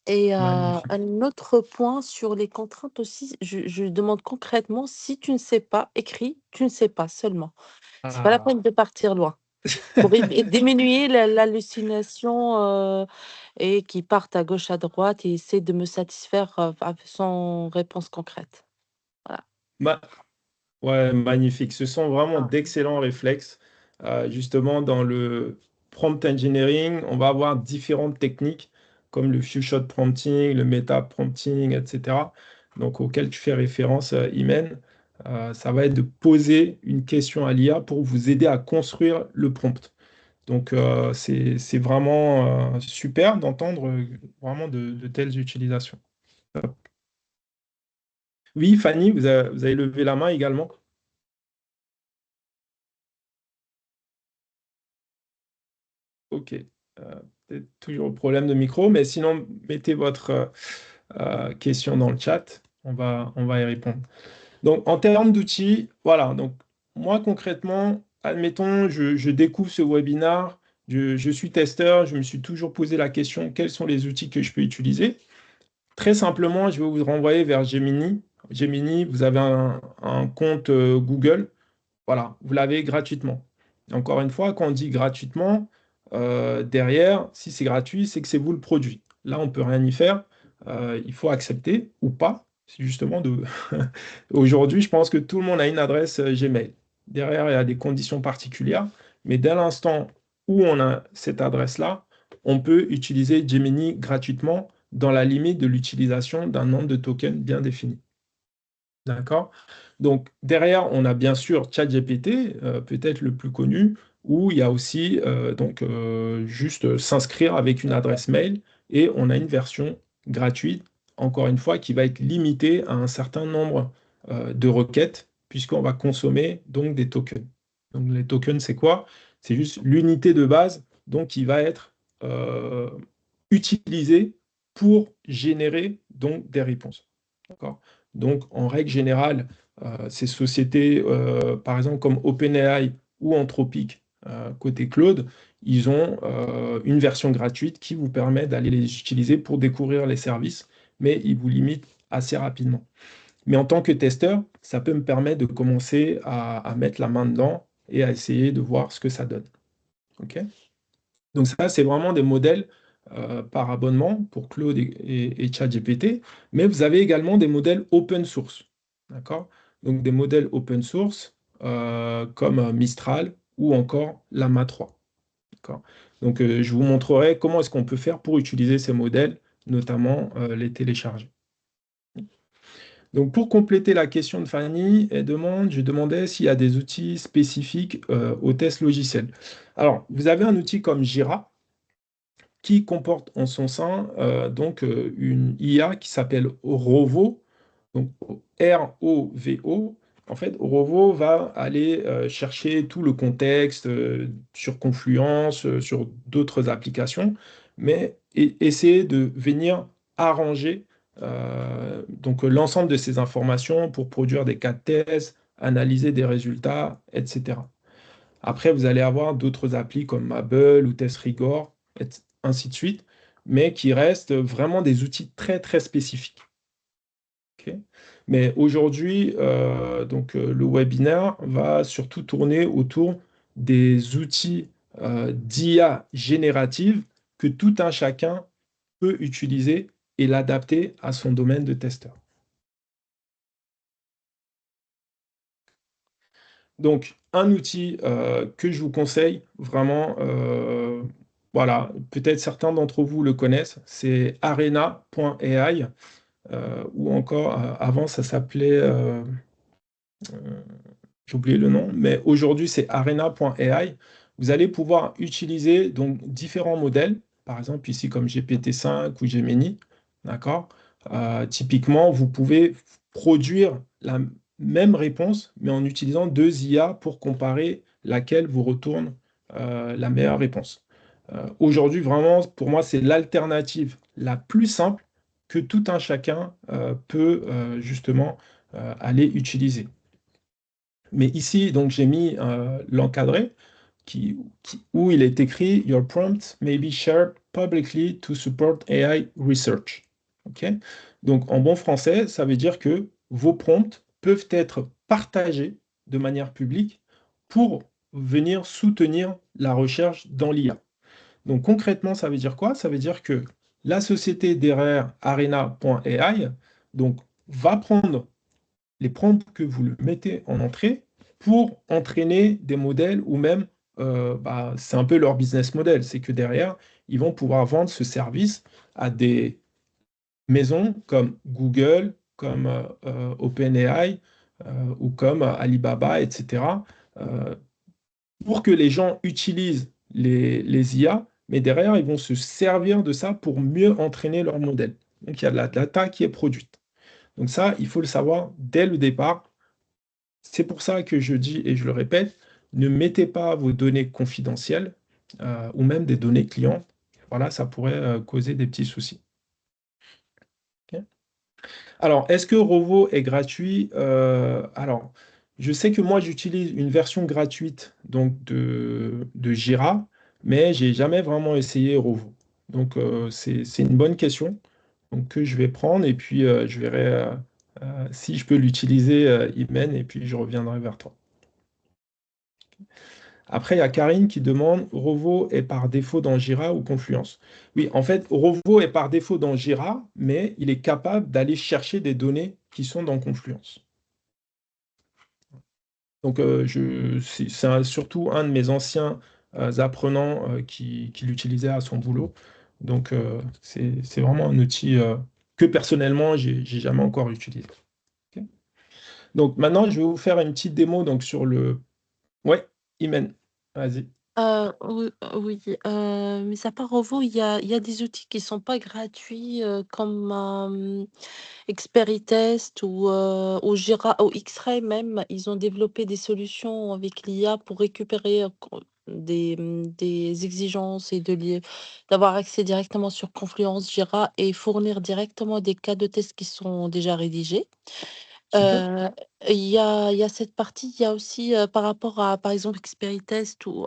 Speaker 2: Et
Speaker 1: Magnifique.
Speaker 2: un autre point sur les contraintes aussi, je demande concrètement, si tu ne sais pas, écris, tu ne sais pas seulement. C'est pas la
Speaker 1: Ah.
Speaker 2: peine de partir loin. Pour diminuer l'hallucination et qu'ils partent à gauche, à droite et essaient de me satisfaire sans réponse concrète. Voilà.
Speaker 1: Ma- Ouais, magnifique. Ce sont vraiment
Speaker 2: Ah.
Speaker 1: d'excellents réflexes. Justement, dans le prompt engineering, on va avoir différentes techniques comme le few shot prompting, le meta prompting, etc. Donc, auquel tu fais référence, Imen. Ça va être de poser une question à l'IA pour vous aider à construire le prompt. Donc, c'est vraiment super d'entendre vraiment de telles utilisations. Oui, Fanny, vous avez levé la main également. Ok. Peut-être toujours le problème de micro, mais sinon, mettez votre question dans le chat. On va y répondre. Donc, en termes d'outils, voilà. Donc, moi, concrètement, admettons, je découvre ce webinaire, je suis testeur, je me suis toujours posé la question, quels sont les outils que je peux utiliser? Très simplement, je vais vous renvoyer vers Gemini. Gemini, vous avez un compte Google. Voilà, vous l'avez gratuitement. Encore une fois, quand on dit gratuitement, derrière, si c'est gratuit, c'est que c'est vous le produit. Là, on ne peut rien y faire. Il faut accepter ou pas. C'est justement de. Aujourd'hui, je pense que tout le monde a une adresse Gmail. Derrière, il y a des conditions particulières, mais dès l'instant où on a cette adresse-là, on peut utiliser Gemini gratuitement dans la limite de l'utilisation d'un nombre de tokens bien défini. D'accord? Donc, derrière, on a bien sûr ChatGPT, peut-être le plus connu, où il y a aussi juste s'inscrire avec une adresse mail et on a une version gratuite, encore une fois, qui va être limitée à un certain nombre de requêtes, puisqu'on va consommer donc des tokens. Donc, les tokens, c'est quoi? C'est juste l'unité de base, donc qui va être euh, utilisée pour générer donc des réponses. D'accord? Donc, en règle générale, ces sociétés, par exemple comme OpenAI ou Anthropic, côté Claude, ils ont une version gratuite qui vous permet d'aller les utiliser pour découvrir les services, mais ils vous limitent assez rapidement. Mais en tant que testeur, ça peut me permettre de commencer à mettre la main dedans et à essayer de voir ce que ça donne. OK? Donc ça, c'est vraiment des modèles par abonnement pour Claude et ChatGPT, mais vous avez également des modèles open source. D'accord? Donc des modèles open source comme Mistral ou encore Llama 3. D'accord? Donc je vous montrerai comment est-ce qu'on peut faire pour utiliser ces modèles, notamment les télécharger. Donc pour compléter la question de Fanny, je demandais s'il y a des outils spécifiques aux tests logiciels. Alors, vous avez un outil comme Jira, qui comporte en son sein une IA qui s'appelle Rovo, donc R-O-V-O. En fait, Rovo va aller chercher tout le contexte sur Confluence, sur d'autres applications, mais essayer de venir arranger l'ensemble de ces informations pour produire des cas de test, analyser des résultats, etc. Après, vous allez avoir d'autres applis comme Mabel ou TestRigor, et ainsi de suite, mais qui restent vraiment des outils très, très spécifiques. Ok. Mais aujourd'hui, le webinaire va surtout tourner autour des outils d'IA générative que tout un chacun peut utiliser et l'adapter à son domaine de testeur. Donc, un outil que je vous conseille, vraiment, voilà, peut-être certains d'entre vous le connaissent, c'est arena.ai, ou encore, avant, ça s'appelait, j'ai oublié le nom, mais aujourd'hui, c'est arena.ai. Vous allez pouvoir utiliser donc différents modèles, par exemple ici comme GPT-5 ou Gemini, d'accord? Typiquement, vous pouvez produire la même réponse, mais en utilisant deux IA pour comparer laquelle vous retourne la meilleure réponse. Aujourd'hui, vraiment, pour moi, c'est l'alternative la plus simple que tout un chacun peut justement aller utiliser. Mais ici, donc, j'ai mis l'encadré où il est écrit Your prompt may be shared publicly to support AI research. OK? Donc, en bon français, ça veut dire que vos prompts peuvent être partagés de manière publique pour venir soutenir la recherche dans l'IA. Donc, concrètement, ça veut dire quoi? Ça veut dire que la société derrière arena.ai donc, va prendre les prompts que vous le mettez en entrée pour entraîner des modèles ou même, c'est un peu leur business model, c'est que derrière, ils vont pouvoir vendre ce service à des maisons comme Google, comme OpenAI ou comme Alibaba, etc., euh, pour que les gens utilisent les IA, mais derrière, ils vont se servir de ça pour mieux entraîner leur modèle. Donc, il y a de la data qui est produite. Donc ça, il faut le savoir dès le départ. C'est pour ça que je dis, et je le répète, ne mettez pas vos données confidentielles ou même des données clients. Voilà, ça pourrait causer des petits soucis. Ok. Alors, est-ce que Rovo est gratuit? Alors, je sais que moi, j'utilise une version gratuite donc de Jira, mais j'ai jamais vraiment essayé Rovo. Donc, c'est une bonne question donc, que je vais prendre et puis je verrai si je peux l'utiliser, Imen, et puis je reviendrai vers toi. Après, il y a Karine qui demande Rovo est par défaut dans Jira ou Confluence? Oui, en fait, Rovo est par défaut dans Jira, mais il est capable d'aller chercher des données qui sont dans Confluence. Donc, c'est surtout un de mes anciens apprenants qui l'utilisait à son boulot. Donc, c'est vraiment un outil que personnellement, j'ai jamais encore utilisé. Ok. Donc, maintenant, je vais vous faire une petite démo donc, sur le... Ouais, Imen, vas-y.
Speaker 2: Oui, oui, mis à part Rovo, il y a des outils qui sont pas gratuits, comme, Experitest ou Jira ou X-Ray même. Ils ont développé des solutions avec l'IA pour récupérer, des exigences et d'avoir accès directement sur Confluence, Jira et fournir directement des cas de test qui sont déjà rédigés.
Speaker 1: Super.
Speaker 2: Il y a cette partie, il y a aussi, par rapport à, par exemple, Experitest ou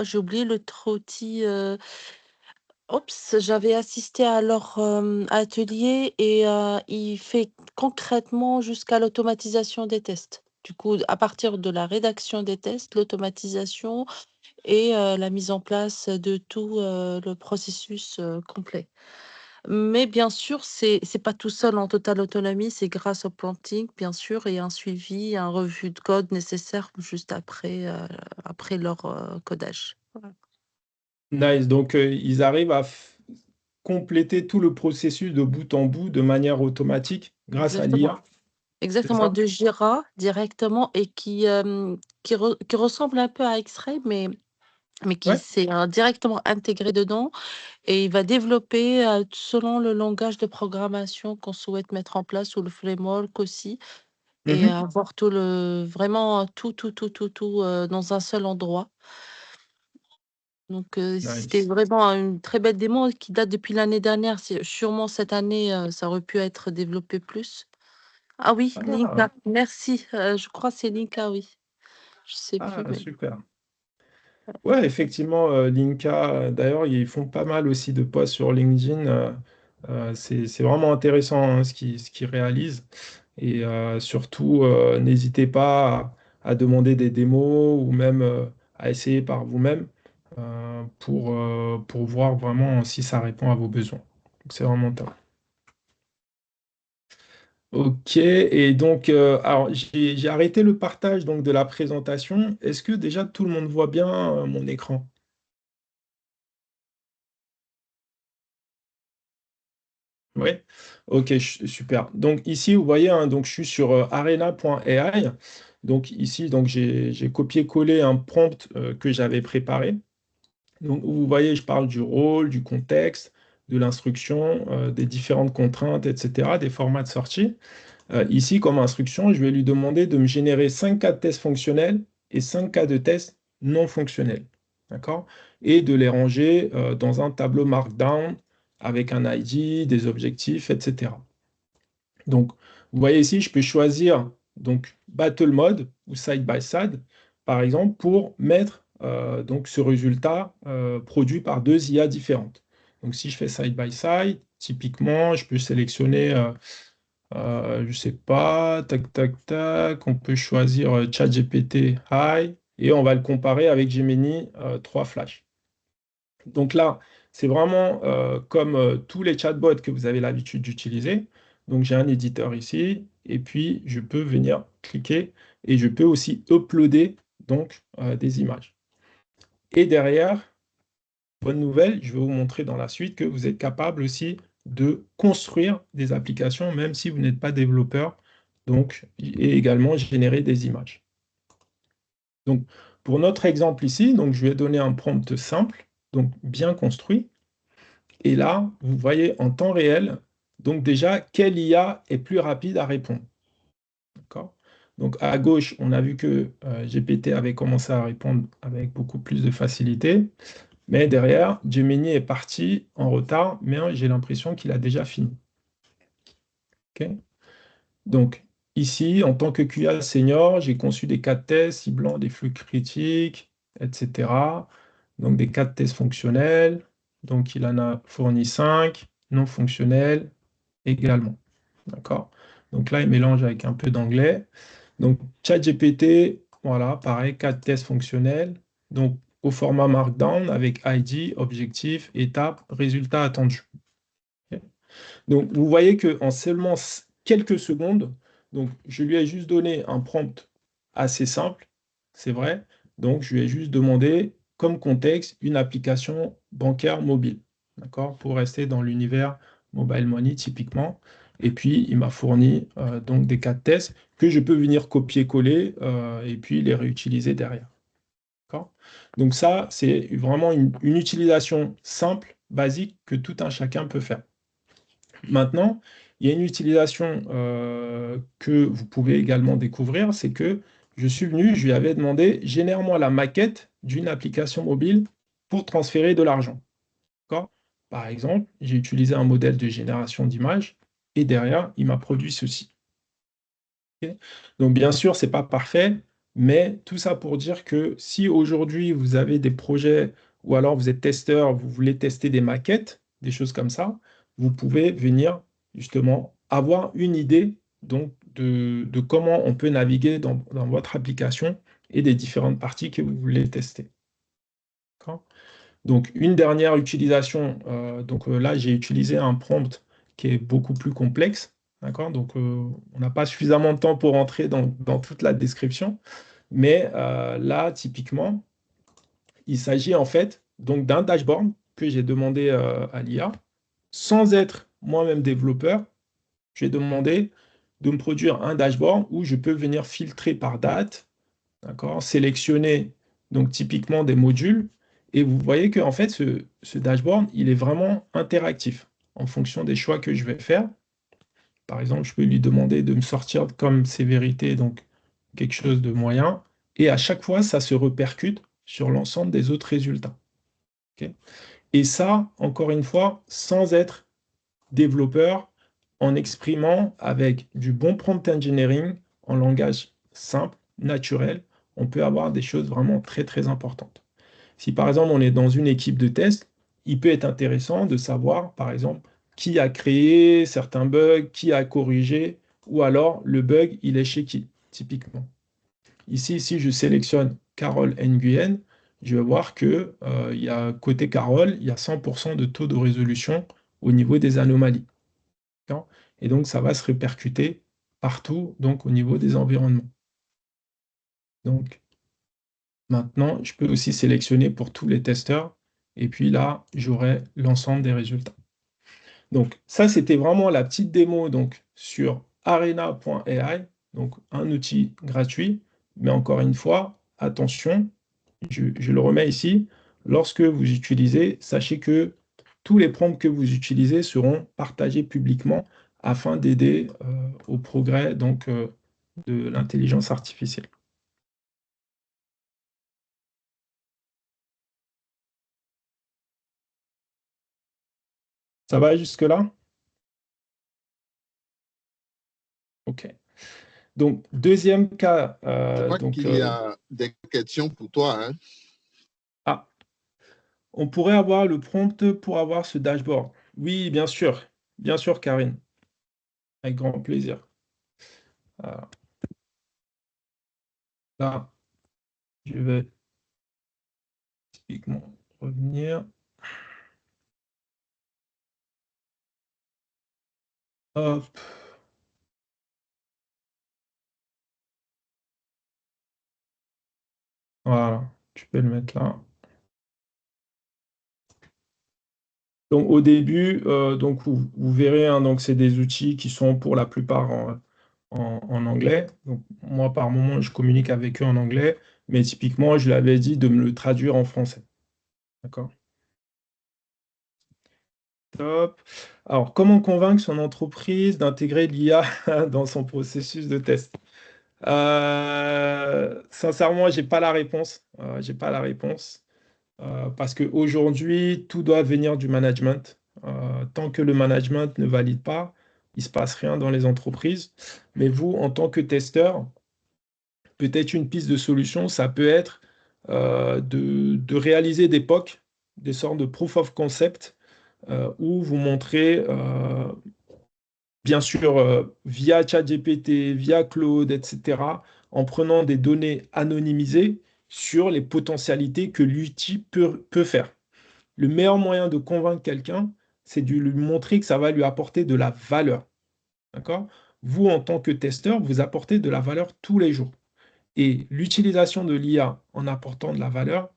Speaker 2: j'ai oublié l'autre outil, oups, j'avais assisté à leur, atelier et il fait concrètement jusqu'à l'automatisation des tests. Du coup, à partir de la rédaction des tests, l'automatisation et la mise en place de tout, le processus, complet. Mais bien sûr, c'est pas tout seul en totale autonomie, c'est grâce au prompting, bien sûr, et un suivi, un revue de code nécessaire juste après leur, codage. Voilà.
Speaker 1: Nice. Donc, ils arrivent à compléter tout le processus de bout en bout de manière automatique grâce à
Speaker 2: Exactement.
Speaker 1: l'IA. C'est
Speaker 2: Exactement,
Speaker 1: ça?
Speaker 2: de Jira directement et qui ressemble un peu à X-Ray, mais qui
Speaker 1: Ouais.
Speaker 2: s'est, directement intégré dedans et il va développer, selon le langage de programmation qu'on souhaite mettre en place ou le framework aussi. Et
Speaker 1: Mhm.
Speaker 2: avoir vraiment tout, dans un seul endroit. Donc, c'était
Speaker 1: Nice.
Speaker 2: vraiment une très belle démo qui date depuis l'année dernière. C'est sûrement cette année, ça aurait pu être développé plus. Ah oui,
Speaker 1: Ah,
Speaker 2: Linka, merci, je crois que c'est Linka, oui. Je sais plus, mais
Speaker 1: super. Ouais, effectivement, Linka, d'ailleurs, ils font pas mal aussi de posts sur LinkedIn. C'est vraiment intéressant hein, ce qu'ils réalisent. Et surtout, n'hésitez pas à demander des démos ou même à essayer par vous-même pour voir vraiment si ça répond à vos besoins. Donc, c'est vraiment top. Ok, et donc, alors j'ai arrêté le partage donc, de la présentation. Est-ce que déjà tout le monde voit bien mon écran? Oui, ok, super. Donc ici, vous voyez, hein, donc je suis sur arena.ai. Donc ici, donc j'ai copié-collé un prompt que j'avais préparé. Donc vous voyez, je parle du rôle, du contexte, de l'instruction, des différentes contraintes, etc., des formats de sortie. Ici, comme instruction, je vais lui demander de me générer 5 cas de tests fonctionnels et 5 cas de tests non fonctionnels. D'accord? Et de les ranger dans un tableau Markdown avec un ID, des objectifs, etc. Donc, vous voyez ici, je peux choisir donc Battle Mode ou Side by Side, par exemple, pour mettre donc ce résultat produit par deux IA différentes. Donc, si je fais Side by Side, typiquement, je peux sélectionner je sais pas, tac, tac, tac, on peut choisir ChatGPT High et on va le comparer avec Gemini 3 Flash. Donc là, c'est vraiment comme tous les chatbots que vous avez l'habitude d'utiliser. Donc j'ai un éditeur ici et puis je peux venir cliquer et je peux aussi uploader donc des images. Et derrière, bonne nouvelle, je vais vous montrer dans la suite que vous êtes capable aussi de construire des applications même si vous n'êtes pas développeur, donc, et également générer des images. Donc, pour notre exemple ici, donc, je vais donner un prompt simple, donc bien construit. Et là, vous voyez en temps réel, donc déjà, quelle IA est plus rapide à répondre. D'accord? Donc, à gauche, on a vu que GPT avait commencé à répondre avec beaucoup plus de facilité. Mais derrière, Gemini est parti en retard, mais j'ai l'impression qu'il a déjà fini. Ok. Donc, ici, en tant que QA senior, j'ai conçu des cas de tests ciblant des flux critiques, etc. Donc des cas de tests fonctionnels. Donc il en a fourni 5, non fonctionnels également. D'accord? Donc là, il mélange avec un peu d'anglais. Donc ChatGPT, voilà, pareil, cas de tests fonctionnels. Donc au format Markdown avec ID, objectif, étape, résultat attendu. Ok. Donc, vous voyez qu'en seulement quelques secondes, donc, je lui ai juste donné un prompt assez simple, c'est vrai. Donc, je lui ai juste demandé comme contexte une application bancaire mobile, d'accord, pour rester dans l'univers mobile money typiquement. Et puis, il m'a fourni donc des cas de test que je peux venir copier-coller et puis les réutiliser derrière. D'accord. Donc ça, c'est vraiment une utilisation simple, basique, que tout un chacun peut faire. Maintenant, il y a une utilisation que vous pouvez également découvrir, c'est que je suis venu, je lui avais demandé, génère-moi la maquette d'une application mobile pour transférer de l'argent. D'accord. Par exemple, j'ai utilisé un modèle de génération d'images et derrière, il m'a produit ceci. Ok. Donc, bien sûr, ce n'est pas parfait, mais tout ça pour dire que si aujourd'hui vous avez des projets ou alors vous êtes testeur, vous voulez tester des maquettes, des choses comme ça, vous pouvez venir justement avoir une idée donc, de comment on peut naviguer dans votre application et des différentes parties que vous voulez tester. D'accord. Donc, une dernière utilisation, là, j'ai utilisé un prompt qui est beaucoup plus complexe. D'accord. Donc, on n'a pas suffisamment de temps pour entrer dans toute la description. Mais là, typiquement, il s'agit en fait donc d'un dashboard que j'ai demandé à l'IA. Sans être moi-même développeur, j'ai demandé de me produire un dashboard où je peux venir filtrer par date, d'accord, sélectionner donc typiquement des modules. Et vous voyez que en fait, ce dashboard, il est vraiment interactif en fonction des choix que je vais faire. Par exemple, je peux lui demander de me sortir comme sévérité, donc quelque chose de moyen. Et à chaque fois, ça se répercute sur l'ensemble des autres résultats. Ok. Et ça, encore une fois, sans être développeur, en exprimant avec du bon prompt engineering, en langage simple, naturel, on peut avoir des choses vraiment très, très importantes. Si par exemple on est dans une équipe de test, il peut être intéressant de savoir, par exemple, qui a créé certains bugs, qui a corrigé, ou alors le bug, il est chez qui, typiquement. Ici, si je sélectionne Carole Nguyen, je vais voir que il y a, côté Carole, il y a 100% de taux de résolution au niveau des anomalies. D'accord. Et donc, ça va se répercuter partout, donc au niveau des environnements. Donc, maintenant, je peux aussi sélectionner pour tous les testeurs. Et puis là, j'aurai l'ensemble des résultats. Donc, ça, c'était vraiment la petite démo donc, sur arena.ai, donc un outil gratuit. Mais encore une fois, attention, je le remets ici. Lorsque vous utilisez, sachez que tous les prompts que vous utilisez seront partagés publiquement afin d'aider au progrès donc, de l'intelligence artificielle. Ça va jusque-là? OK. Donc, deuxième cas.
Speaker 3: Je crois qu'il y a des questions pour toi. Hein.
Speaker 1: Ah, on pourrait avoir le prompt pour avoir ce dashboard. Oui, bien sûr, Karine, avec grand plaisir. Alors, là, je vais typiquement revenir. Hop. Voilà, tu peux le mettre là. Donc au début, donc vous verrez, hein, donc c'est des outils qui sont pour la plupart en anglais. Donc moi, par moment, je communique avec eux en anglais, mais typiquement, je l'avais dit de me le traduire en français. D'accord? Top. Alors, comment convaincre son entreprise d'intégrer l'IA dans son processus de test? Sincèrement, j'ai pas la réponse. J'ai pas la réponse. Parce qu'aujourd'hui, tout doit venir du management. Tant que le management ne valide pas, il ne se passe rien dans les entreprises. Mais vous, en tant que testeur, peut-être une piste de solution, ça peut être de réaliser des POC, des sortes de proof of concept, où vous montrez, bien sûr, via ChatGPT, via Claude, etc., en prenant des données anonymisées sur les potentialités que l'outil peut faire. Le meilleur moyen de convaincre quelqu'un, c'est de lui montrer que ça va lui apporter de la valeur. D'accord? Vous, en tant que testeur, vous apportez de la valeur tous les jours. Et l'utilisation de l'IA en apportant de la valeur,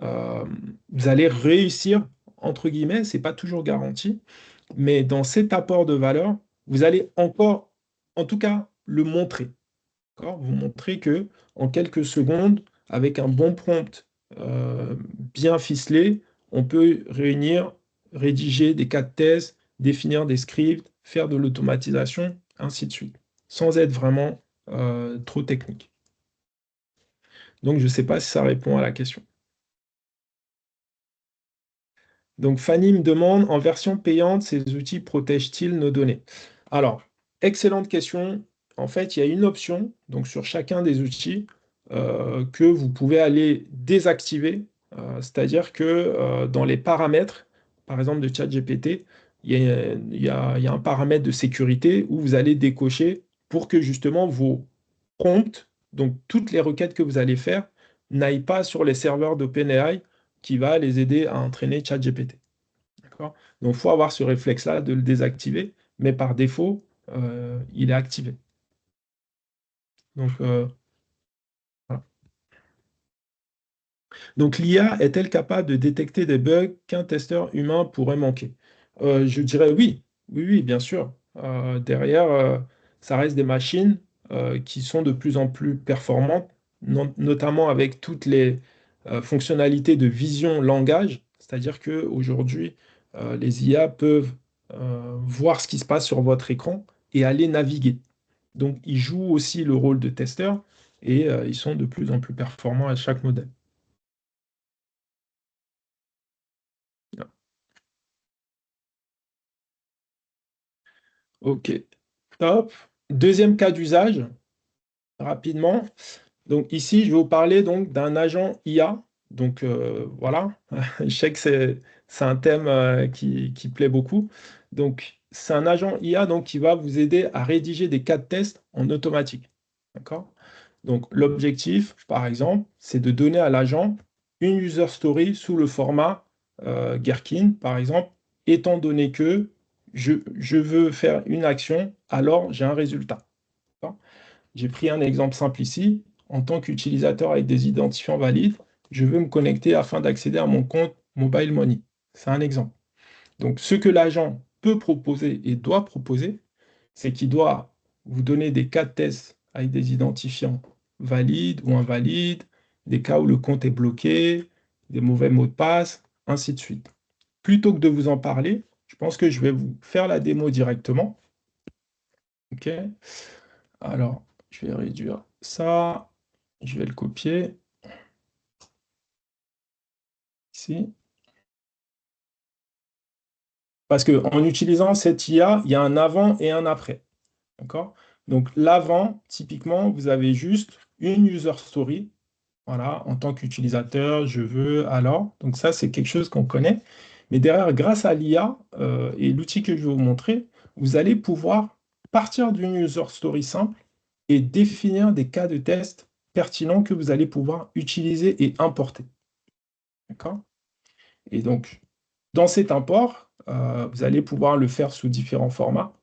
Speaker 1: euh, vous allez réussir, entre guillemets, ce n'est pas toujours garanti, mais dans cet apport de valeur, vous allez encore, en tout cas, le montrer. D'accord? Vous montrez que en quelques secondes, avec un bon prompt bien ficelé, on peut rédiger des cas de thèse, définir des scripts, faire de l'automatisation, ainsi de suite, sans être vraiment trop technique. Donc, je ne sais pas si ça répond à la question. Donc, Fanny me demande, en version payante, ces outils protègent-ils nos données? Alors, excellente question. En fait, il y a une option, donc sur chacun des outils, que vous pouvez aller désactiver. C'est-à-dire que dans les paramètres, par exemple de ChatGPT, il y a un paramètre de sécurité où vous allez décocher pour que justement vos prompts, donc toutes les requêtes que vous allez faire, n'aillent pas sur les serveurs d'OpenAI qui va les aider à entraîner ChatGPT. D'accord? Donc, il faut avoir ce réflexe-là de le désactiver, mais par défaut, il est activé. Donc, voilà. Donc, l'IA est-elle capable de détecter des bugs qu'un testeur humain pourrait manquer? Je dirais oui, oui, oui, bien sûr. Derrière, ça reste des machines qui sont de plus en plus performantes, notamment avec toutes les fonctionnalités de vision langage, c'est-à-dire qu'aujourd'hui, les IA peuvent voir ce qui se passe sur votre écran et aller naviguer. Donc, ils jouent aussi le rôle de testeur et ils sont de plus en plus performants à chaque modèle. Ok, top. Deuxième cas d'usage, rapidement. Donc ici, je vais vous parler donc d'un agent IA. Donc voilà, je sais que c'est un thème qui plaît beaucoup. Donc c'est un agent IA donc, qui va vous aider à rédiger des cas de test en automatique. D'accord? Donc l'objectif, par exemple, c'est de donner à l'agent une user story sous le format Gherkin, par exemple, étant donné que je veux faire une action, alors j'ai un résultat. D'accord. J'ai pris un exemple simple ici. En tant qu'utilisateur avec des identifiants valides, je veux me connecter afin d'accéder à mon compte Mobile Money. C'est un exemple. Donc, ce que l'agent peut proposer et doit proposer, c'est qu'il doit vous donner des cas de test avec des identifiants valides ou invalides, des cas où le compte est bloqué, des mauvais mots de passe, ainsi de suite. Plutôt que de vous en parler, je pense que je vais vous faire la démo directement. OK? Alors, je vais réduire ça. Je vais le copier ici. Parce qu'en utilisant cette IA, il y a un avant et un après. D'accord? Donc, l'avant, typiquement, vous avez juste une user story. Voilà, en tant qu'utilisateur, je veux alors. Donc, ça, c'est quelque chose qu'on connaît. Mais derrière, grâce à l'IA et l'outil que je vais vous montrer, vous allez pouvoir partir d'une user story simple et définir des cas de test pertinents que vous allez pouvoir utiliser et importer. D'accord? Et donc, dans cet import, vous allez pouvoir le faire sous différents formats.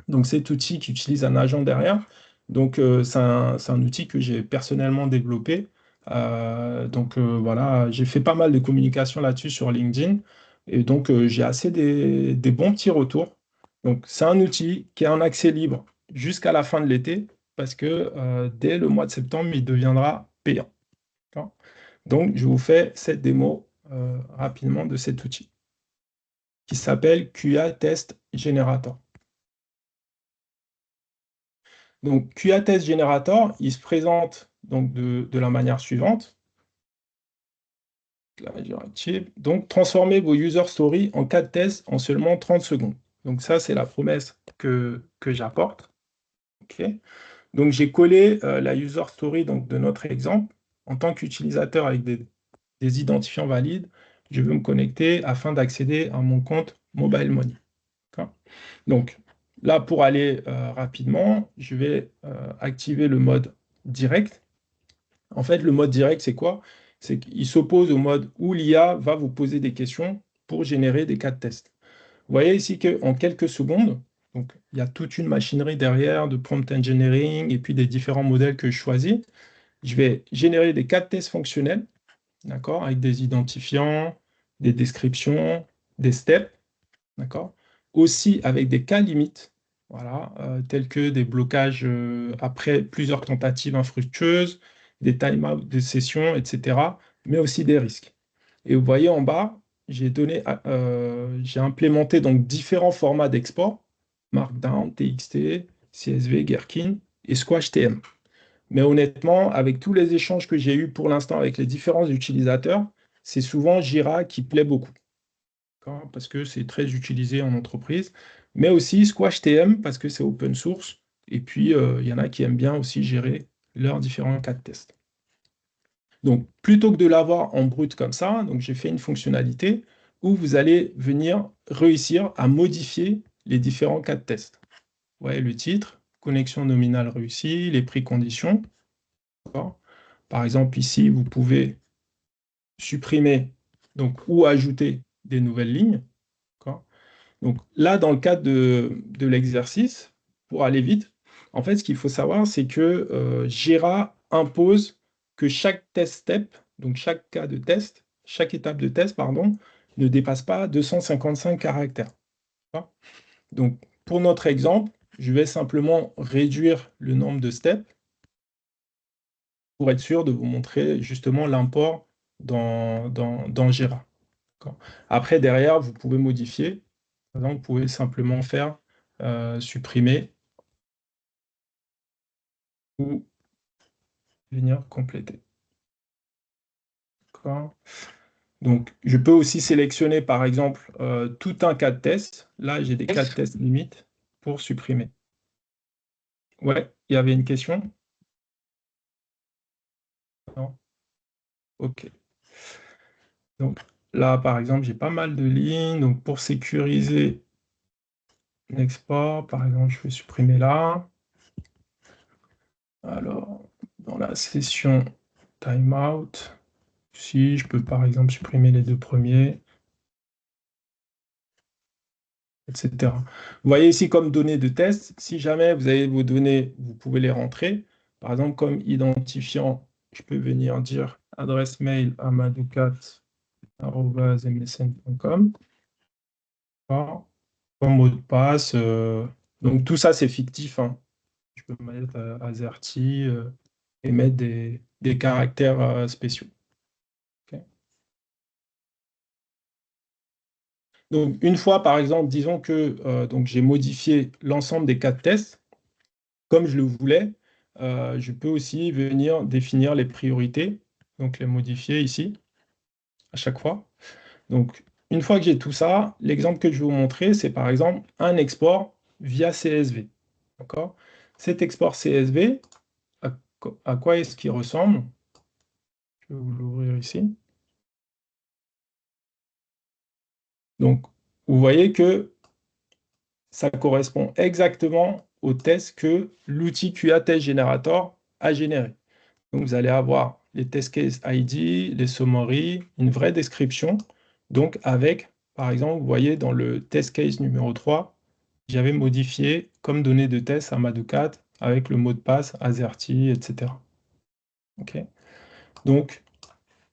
Speaker 1: Donc, cet outil qui utilise un agent derrière, donc c'est un outil que j'ai personnellement développé. Donc voilà, j'ai fait pas mal de communication là-dessus sur LinkedIn. Et donc, j'ai assez des bons petits retours. Donc, c'est un outil qui est en accès libre jusqu'à la fin de l'été, parce que dès le mois de septembre, il deviendra payant. D'accord. Donc, je vous fais cette démo rapidement de cet outil qui s'appelle QA Test Generator. Donc, QA Test Generator, il se présente donc de la manière suivante. Donc, transformez vos user stories en cas de test en seulement 30 secondes. Donc ça, c'est la promesse que j'apporte. OK. Donc j'ai collé la user story donc, de notre exemple. En tant qu'utilisateur avec des identifiants valides, je veux me connecter afin d'accéder à mon compte Mobile Money. Donc là, pour aller rapidement, je vais activer le mode direct. En fait, le mode direct, c'est quoi? C'est qu'il s'oppose au mode où l'IA va vous poser des questions pour générer des cas de test. Vous voyez ici qu'en quelques secondes, donc, il y a toute une machinerie derrière de prompt engineering et puis des différents modèles que je choisis. Je vais générer des cas de tests fonctionnels, d'accord, avec des identifiants, des descriptions, des steps, d'accord, aussi avec des cas limites, voilà, tels que des blocages après plusieurs tentatives infructueuses, des timeouts de session, etc., mais aussi des risques. Et vous voyez en bas, j'ai implémenté donc différents formats d'export, Markdown, TXT, CSV, Gherkin et Squash TM. Mais honnêtement, avec tous les échanges que j'ai eus pour l'instant avec les différents utilisateurs, c'est souvent Jira qui plaît beaucoup, parce que c'est très utilisé en entreprise, mais aussi Squash TM parce que c'est open source, et puis il y en a qui aiment bien aussi gérer leurs différents cas de test. Donc, plutôt que de l'avoir en brut comme ça, donc j'ai fait une fonctionnalité où vous allez venir réussir à modifier les différents cas de test. Vous voyez le titre, connexion nominale réussie, les prix conditions. Par exemple, ici, vous pouvez supprimer donc, ou ajouter des nouvelles lignes. Donc là, dans le cadre de l'exercice, pour aller vite, en fait, ce qu'il faut savoir, c'est que Jira impose que chaque test step, donc chaque cas de test, chaque étape de test, pardon, ne dépasse pas 255 caractères. Donc, pour notre exemple, je vais simplement réduire le nombre de steps pour être sûr de vous montrer justement l'import dans Jira. Après, derrière, vous pouvez modifier. Par exemple, vous pouvez simplement faire supprimer ou venir compléter. Donc, je peux aussi sélectionner, par exemple, tout un cas de test. Là, j'ai des cas de test limites pour supprimer. Ouais, il y avait une question? Non? OK. Donc, là, par exemple, j'ai pas mal de lignes. Donc, pour sécuriser l'export, par exemple, je vais supprimer là. Alors, dans la session timeout, si je peux par exemple supprimer les deux premiers, etc. Vous voyez ici comme données de test, si jamais vous avez vos données, vous pouvez les rentrer. Par exemple, comme identifiant, je peux venir dire adresse mail amadoukat@msn.com. Comme mot de passe. Donc tout ça, c'est fictif, hein. Je peux mettre AZERTY et mettre des caractères spéciaux. Okay. Donc, une fois, par exemple, disons que donc j'ai modifié l'ensemble des cas de test, comme je le voulais, je peux aussi venir définir les priorités, donc les modifier ici, à chaque fois. Donc, une fois que j'ai tout ça, l'exemple que je vais vous montrer, c'est par exemple un export via CSV. D'accord? Cet export CSV, à quoi est-ce qu'il ressemble? Je vais vous l'ouvrir ici. Donc, vous voyez que ça correspond exactement au test que l'outil QA Test Generator a généré. Donc, vous allez avoir les test case ID, les summaries, une vraie description. Donc, avec, par exemple, vous voyez dans le test case numéro 3, j'avais modifié comme données de test Amadoukat avec le mot de passe AZERTY, etc. OK. Donc,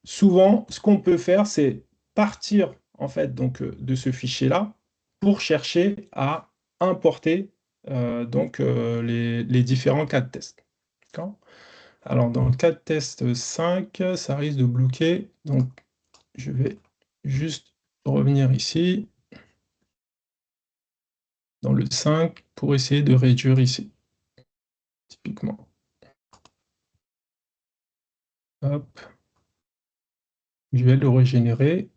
Speaker 1: souvent, ce qu'on peut faire, c'est partir en fait donc de ce fichier-là pour chercher à importer les différents cas de test. Alors dans le cas de test 5, ça risque de bloquer. Donc je vais juste revenir ici dans le 5 pour essayer de réduire ici. Typiquement. Hop. Je vais le régénérer.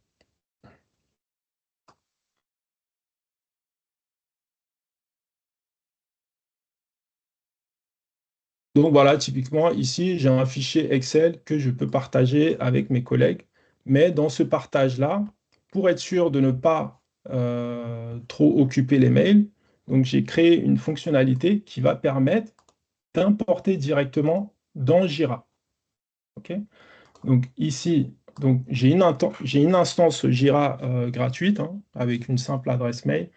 Speaker 1: Donc voilà, typiquement, ici, j'ai un fichier Excel que je peux partager avec mes collègues. Mais dans ce partage-là, pour être sûr de ne pas trop occuper les mails, donc j'ai créé une fonctionnalité qui va permettre d'importer directement dans Jira. OK? Donc ici, donc, j'ai une instance Jira gratuite, hein, avec une simple adresse mail,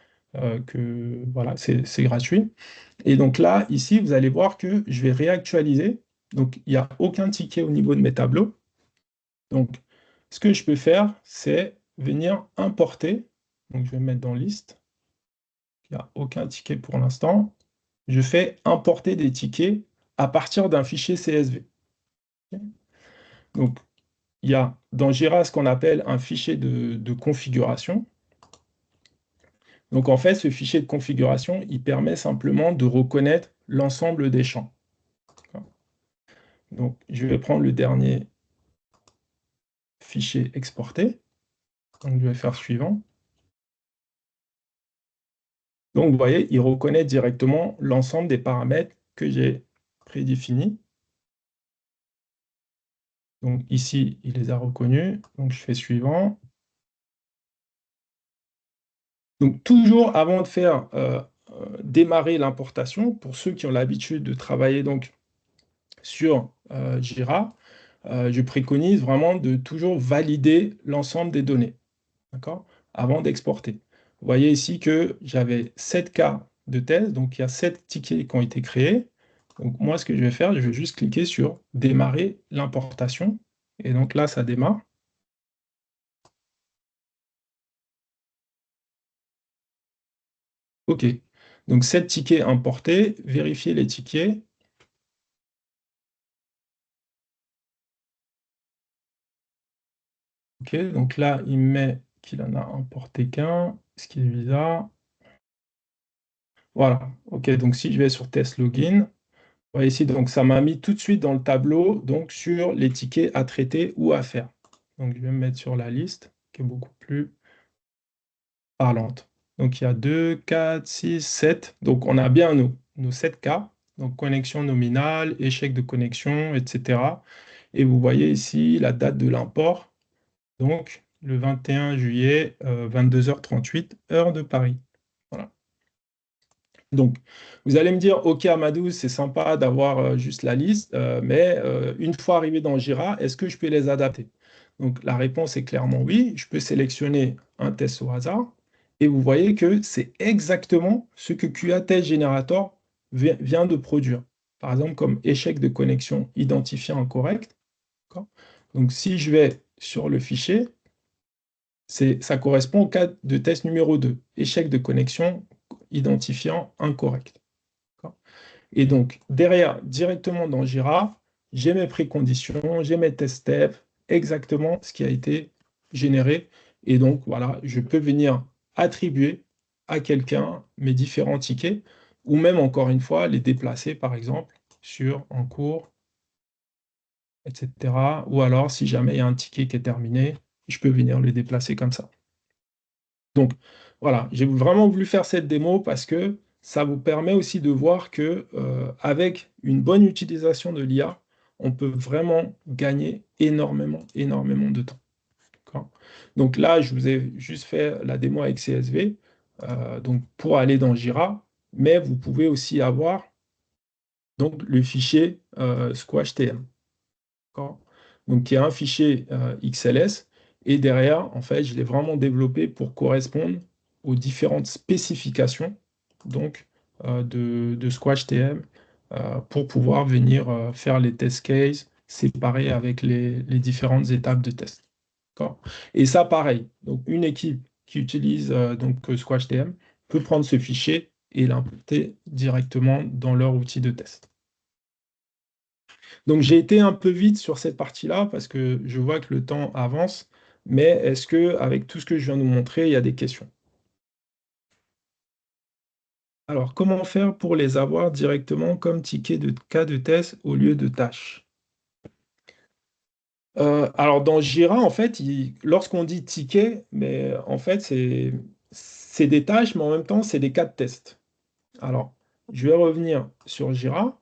Speaker 1: voilà, c'est gratuit. Et donc là, ici, vous allez voir que je vais réactualiser. Donc, il n'y a aucun ticket au niveau de mes tableaux. Donc, ce que je peux faire, c'est venir importer. Donc, je vais mettre dans liste. Il n'y a aucun ticket pour l'instant. Je fais importer des tickets à partir d'un fichier CSV. Donc, il y a dans Jira ce qu'on appelle un fichier de configuration. Donc, en fait, ce fichier de configuration, il permet simplement de reconnaître l'ensemble des champs. Donc, je vais prendre le dernier fichier exporté. Donc, je vais faire suivant. Donc, vous voyez, il reconnaît directement l'ensemble des paramètres que j'ai prédéfinis. Donc, ici, il les a reconnus. Donc, je fais suivant. Donc, toujours avant de faire démarrer l'importation, pour ceux qui ont l'habitude de travailler donc, sur Jira, je préconise vraiment de toujours valider l'ensemble des données, d'accord, avant d'exporter. Vous voyez ici que j'avais 7 cas de test, donc il y a 7 tickets qui ont été créés. Donc moi, ce que je vais faire, je vais juste cliquer sur démarrer l'importation. Et donc là, ça démarre. OK. Donc 7 tickets importés, vérifier les tickets. OK, donc là, il me met qu'il en a importé qu'un, ce qui est bizarre. Voilà, OK, donc si je vais sur test login, vous voyez ici, donc ça m'a mis tout de suite dans le tableau, donc sur les tickets à traiter ou à faire. Donc je vais me mettre sur la liste, qui est beaucoup plus parlante. Donc il y a 2, 4, 6, 7. Donc on a bien nos 7 cas, donc connexion nominale, échec de connexion, etc. Et vous voyez ici la date de l'import, donc le 21 juillet, 22h38, heure de Paris. Voilà. Donc, vous allez me dire, OK, Amadou, c'est sympa d'avoir juste la liste, mais une fois arrivé dans Jira, est-ce que je peux les adapter? Donc, la réponse est clairement oui. Je peux sélectionner un test au hasard et vous voyez que c'est exactement ce que QA Test Generator vient de produire. Par exemple, comme échec de connexion identifié incorrect. Donc, si je vais sur le fichier, ça correspond au cas de test numéro 2, échec de connexion identifiant incorrect. Et donc, derrière, directement dans Jira, j'ai mes préconditions, j'ai mes test steps, exactement ce qui a été généré. Et donc, voilà, je peux venir attribuer à quelqu'un mes différents tickets, ou même, encore une fois, les déplacer, par exemple, sur en cours, etc. Ou alors, si jamais il y a un ticket qui est terminé, je peux venir le déplacer comme ça. Donc, voilà, j'ai vraiment voulu faire cette démo parce que ça vous permet aussi de voir que avec une bonne utilisation de l'IA, on peut vraiment gagner énormément, énormément de temps. Donc là, je vous ai juste fait la démo avec CSV, donc pour aller dans Jira, mais vous pouvez aussi avoir donc, le fichier SquashTM. Donc, il y a un fichier XLS, et derrière, en fait, je l'ai vraiment développé pour correspondre aux différentes spécifications donc, de SquashTM pour pouvoir venir faire les test cases séparés avec les différentes étapes de test. Et ça, pareil, donc une équipe qui utilise donc SquashTM peut prendre ce fichier et l'importer directement dans leur outil de test. Donc j'ai été un peu vite sur cette partie-là parce que je vois que le temps avance, mais est-ce que avec tout ce que je viens de vous montrer, il y a des questions? Alors, comment faire pour les avoir directement comme ticket de cas de test au lieu de tâches? Alors dans Jira, en fait, lorsqu'on dit ticket, mais en fait, c'est des tâches, mais en même temps, c'est des cas de test. Alors, je vais revenir sur Jira.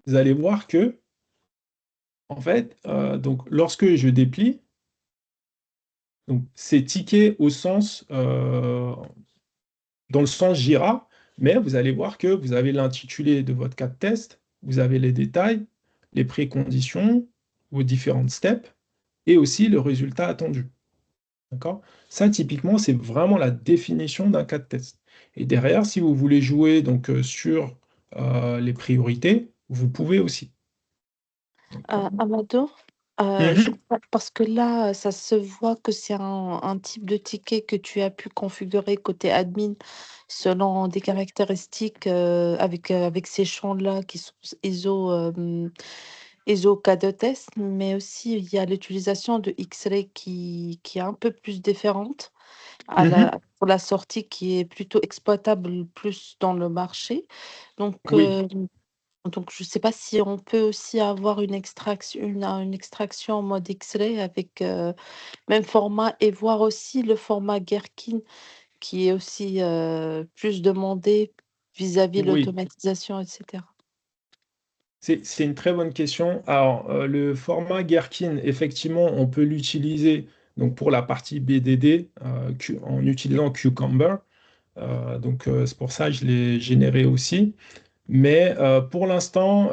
Speaker 1: vous allez voir que, en fait, donc, lorsque je déplie, donc, c'est ticket dans le sens Jira, mais vous allez voir que vous avez l'intitulé de votre cas de test, vous avez les détails, les préconditions, vos différentes steps, et aussi le résultat attendu. D'accord? Ça, typiquement, c'est vraiment la définition d'un cas de test. Et derrière, si vous voulez jouer donc, sur les priorités, vous pouvez aussi. D'accord?
Speaker 2: Amado,
Speaker 1: Mhm,
Speaker 2: parce que là, ça se voit que c'est un type de ticket que tu as pu configurer côté admin selon des caractéristiques avec ces champs-là qui sont ISO cas de test, mais aussi il y a l'utilisation de X-Ray qui est un peu plus différente
Speaker 1: mhm.
Speaker 2: pour la sortie qui est plutôt exploitable plus dans le marché. Donc,
Speaker 1: Oui,
Speaker 2: je ne sais pas si on peut aussi avoir une extraction en mode X-ray avec même format et voir aussi le format Gherkin qui est aussi plus demandé vis-à-vis de
Speaker 1: oui.
Speaker 2: l'automatisation, etc.
Speaker 1: C'est une très bonne question. Alors, le format Gherkin, effectivement, on peut l'utiliser donc, pour la partie BDD en utilisant Cucumber. C'est pour ça que je l'ai généré aussi. Mais pour l'instant,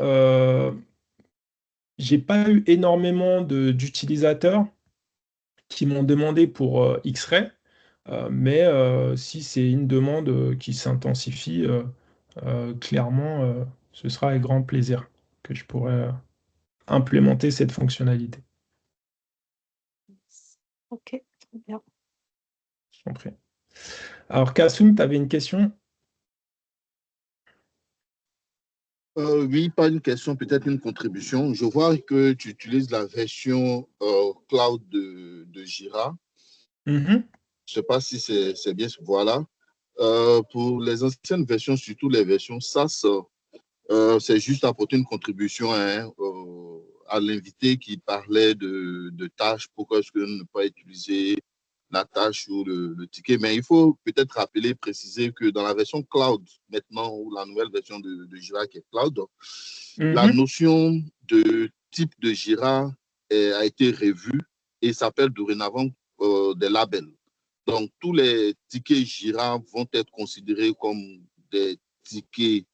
Speaker 1: j'ai pas eu énormément d'utilisateurs qui m'ont demandé pour X-Ray, mais si c'est une demande qui s'intensifie, clairement, ce sera avec grand plaisir que je pourrai implémenter cette fonctionnalité.
Speaker 2: Ok, très bien.
Speaker 1: Je t'en prie. Alors, Kassoum, tu avais une question?
Speaker 3: Oui, pas une question, peut-être une contribution. Je vois que tu utilises la version cloud de Jira.
Speaker 1: Mhm,
Speaker 3: Je ne sais pas si c'est bien. Voilà. Pour les anciennes versions, surtout les versions SaaS, c'est juste apporter une contribution hein, à l'invité qui parlait de tâches. Pourquoi est-ce que ne pas utiliser la tâche ou le ticket? Mais il faut peut-être rappeler, préciser que dans la version cloud, maintenant, ou la nouvelle version de Jira qui est cloud, la
Speaker 1: mhm,
Speaker 3: notion de type de Jira a été revue et s'appelle dorénavant des labels. Donc, tous les tickets Jira vont être considérés comme des tickets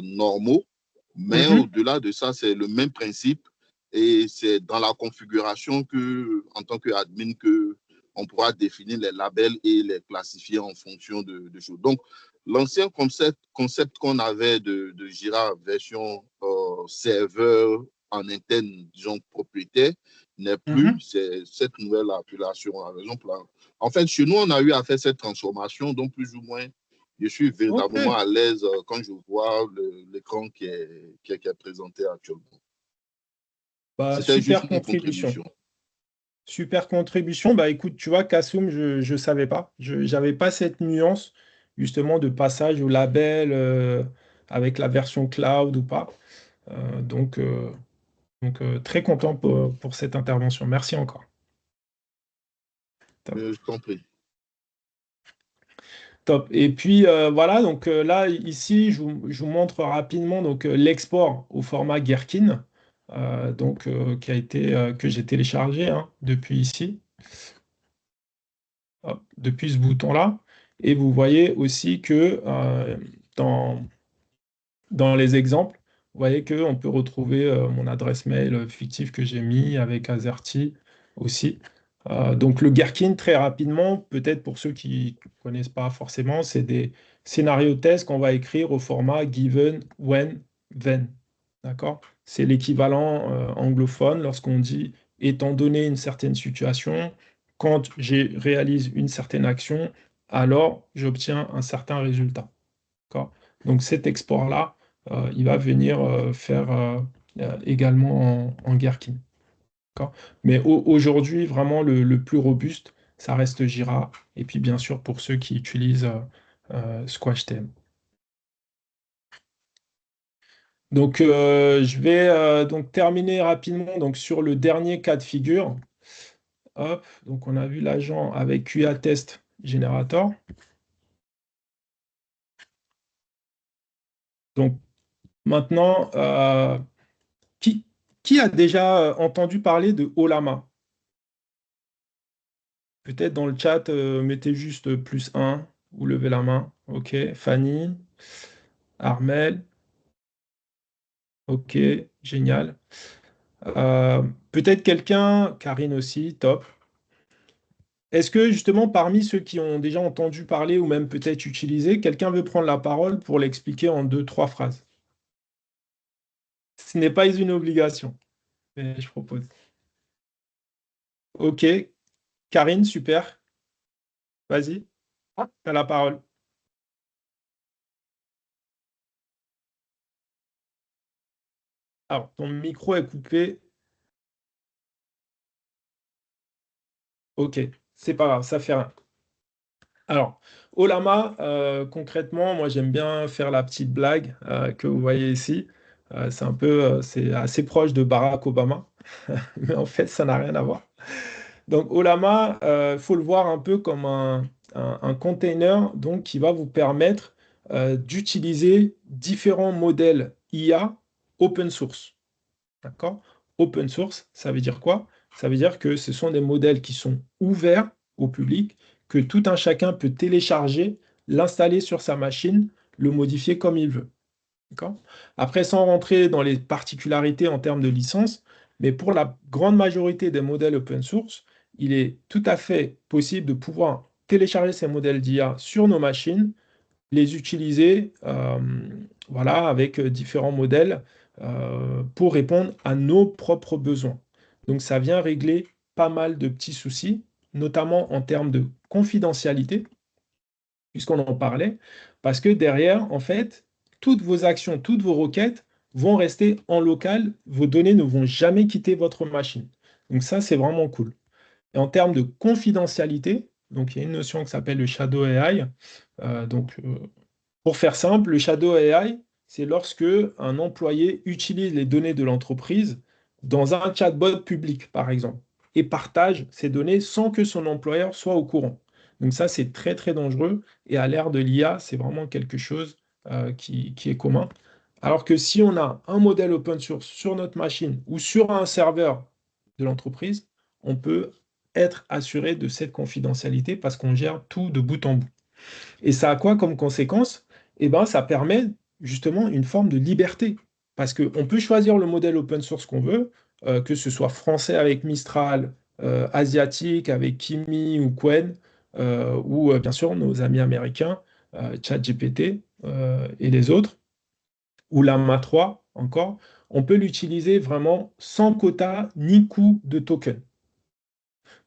Speaker 3: normaux, mais
Speaker 1: mhm.
Speaker 3: au-delà de ça, c'est le même principe et c'est dans la configuration que, en tant qu'admin, que on pourra définir les labels et les classifier en fonction de choses. Donc, l'ancien concept qu'on avait de Jira version serveur en interne, disons propriétaire, n'est plus.
Speaker 1: Mhm.
Speaker 3: C'est cette nouvelle appellation. La raison pour la... En fait, chez nous, on a eu à faire cette transformation, donc plus ou moins je suis véritablement
Speaker 1: Ok.
Speaker 3: à l'aise quand je vois l'écran qui est présenté actuellement.
Speaker 1: Bah,
Speaker 3: C'était juste
Speaker 1: super
Speaker 3: une
Speaker 1: contribution.
Speaker 3: contribution.
Speaker 1: Super contribution. Bah écoute, tu vois, Kassoum, je ne savais pas. Je n'avais pas cette nuance justement de passage au label avec la version cloud ou pas. Euh, donc, euh, très content pour cette intervention. Merci encore. Top.
Speaker 3: Je t'en prie.
Speaker 1: Top. Et puis voilà, donc là, ici, je vous montre rapidement donc, l'export au format Gherkin, que j'ai téléchargé hein, depuis ici. Hop, depuis ce bouton-là. Et vous voyez aussi que dans, dans les exemples, vous voyez qu'on peut retrouver mon adresse mail fictive que j'ai mis avec Azerty aussi. Donc le Gherkin, très rapidement, peut-être pour ceux qui ne connaissent pas forcément, c'est des scénarios tests qu'on va écrire au format given, when, then. D'accord? C'est l'équivalent anglophone lorsqu'on dit étant donné une certaine situation, quand je réalise une certaine action, alors j'obtiens un certain résultat. D'accord? Donc cet export-là, il va venir faire également en Gherkin. D'accord? Mais aujourd'hui, vraiment le plus robuste, ça reste Jira. Et puis bien sûr pour ceux qui utilisent SquashTM. Donc je vais donc terminer rapidement donc, sur le dernier cas de figure. Hop, donc on a vu l'agent avec QA Test Generator. Donc Maintenant, qui, qui a déjà entendu parler de Olama? Peut-être dans le chat, mettez juste +1 ou levez la main. OK. Fanny, Armel. OK, génial. Peut-être quelqu'un, Karine aussi, top. Est-ce que justement, parmi ceux qui ont déjà entendu parler ou même peut-être utilisé, quelqu'un veut prendre la parole pour l'expliquer en 2, 3 phrases? Ce n'est pas une obligation, mais je propose. OK, Karine, super. Vas-y, tu as la parole. Alors, ton micro est coupé. OK, c'est pas grave, ça fait rien. Alors, Olama, concrètement, moi j'aime bien faire la petite blague que vous voyez ici. C'est assez proche de Barack Obama, mais en fait, ça n'a rien à voir. Donc, Olama, il faut le voir un peu comme un container donc, qui va vous permettre d'utiliser différents modèles IA open source. D'accord? Open source, ça veut dire quoi? Ça veut dire que ce sont des modèles qui sont ouverts au public, que tout un chacun peut télécharger, l'installer sur sa machine, le modifier comme il veut. D'accord? Après, sans rentrer dans les particularités en termes de licence, mais pour la grande majorité des modèles open source, il est tout à fait possible de pouvoir télécharger ces modèles d'IA sur nos machines, les utiliser voilà, avec différents modèles pour répondre à nos propres besoins. Donc ça vient régler pas mal de petits soucis, notamment en termes de confidentialité, puisqu'on en parlait, parce que derrière, en fait, toutes vos actions, toutes vos requêtes vont rester en local, vos données ne vont jamais quitter votre machine. Donc ça, c'est vraiment cool. Et en termes de confidentialité, donc il y a une notion qui s'appelle le Shadow AI. Pour faire simple, le Shadow AI, c'est lorsque un employé utilise les données de l'entreprise dans un chatbot public, par exemple, et partage ces données sans que son employeur soit au courant. Donc ça, c'est très, très dangereux. Et à l'ère de l'IA, c'est vraiment quelque chose qui est commun. Alors que si on a un modèle open source sur notre machine ou sur un serveur de l'entreprise, on peut être assuré de cette confidentialité parce qu'on gère tout de bout en bout. Et ça a quoi comme conséquence? Eh ben, ça permet justement une forme de liberté. Parce qu'on peut choisir le modèle open source qu'on veut, que ce soit français avec Mistral, asiatique avec Kimi ou Qwen, ou bien sûr nos amis américains, ChatGPT et les autres, ou Llama 3 encore. On peut l'utiliser vraiment sans quota ni coût de token.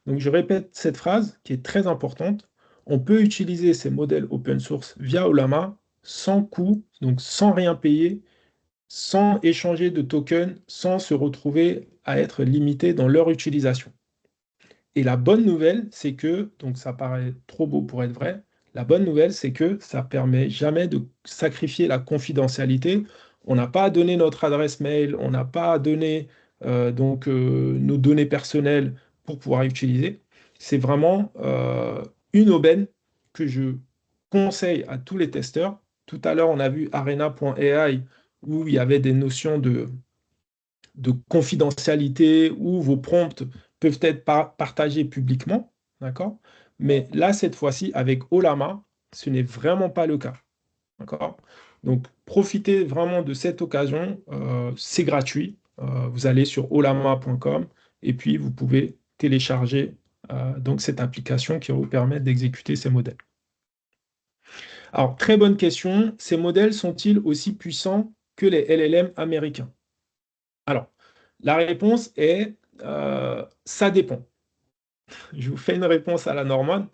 Speaker 1: Donc je répète cette phrase qui est très importante. On peut utiliser ces modèles open source via Olama sans coût, donc sans rien payer, sans échanger de tokens, sans se retrouver à être limité dans leur utilisation. Et la bonne nouvelle, c'est que, donc ça paraît trop beau pour être vrai, la bonne nouvelle, c'est que ça permet jamais de sacrifier la confidentialité. On n'a pas à donner notre adresse mail, on n'a pas à donner nos données personnelles pour pouvoir utiliser. C'est vraiment une aubaine que je conseille à tous les testeurs. Tout à l'heure, on a vu arena.ai où il y avait des notions de confidentialité où vos prompts peuvent être partagés publiquement, d'accord? Mais là, cette fois-ci, avec Olama, ce n'est vraiment pas le cas, d'accord? Donc, profitez vraiment de cette occasion, c'est gratuit. Vous allez sur olama.com et puis vous pouvez télécharger donc cette application qui va vous permettre d'exécuter ces modèles. Alors, très bonne question, ces modèles sont-ils aussi puissants que les LLM américains? Alors, la réponse est ça dépend. Je vous fais une réponse à la normande,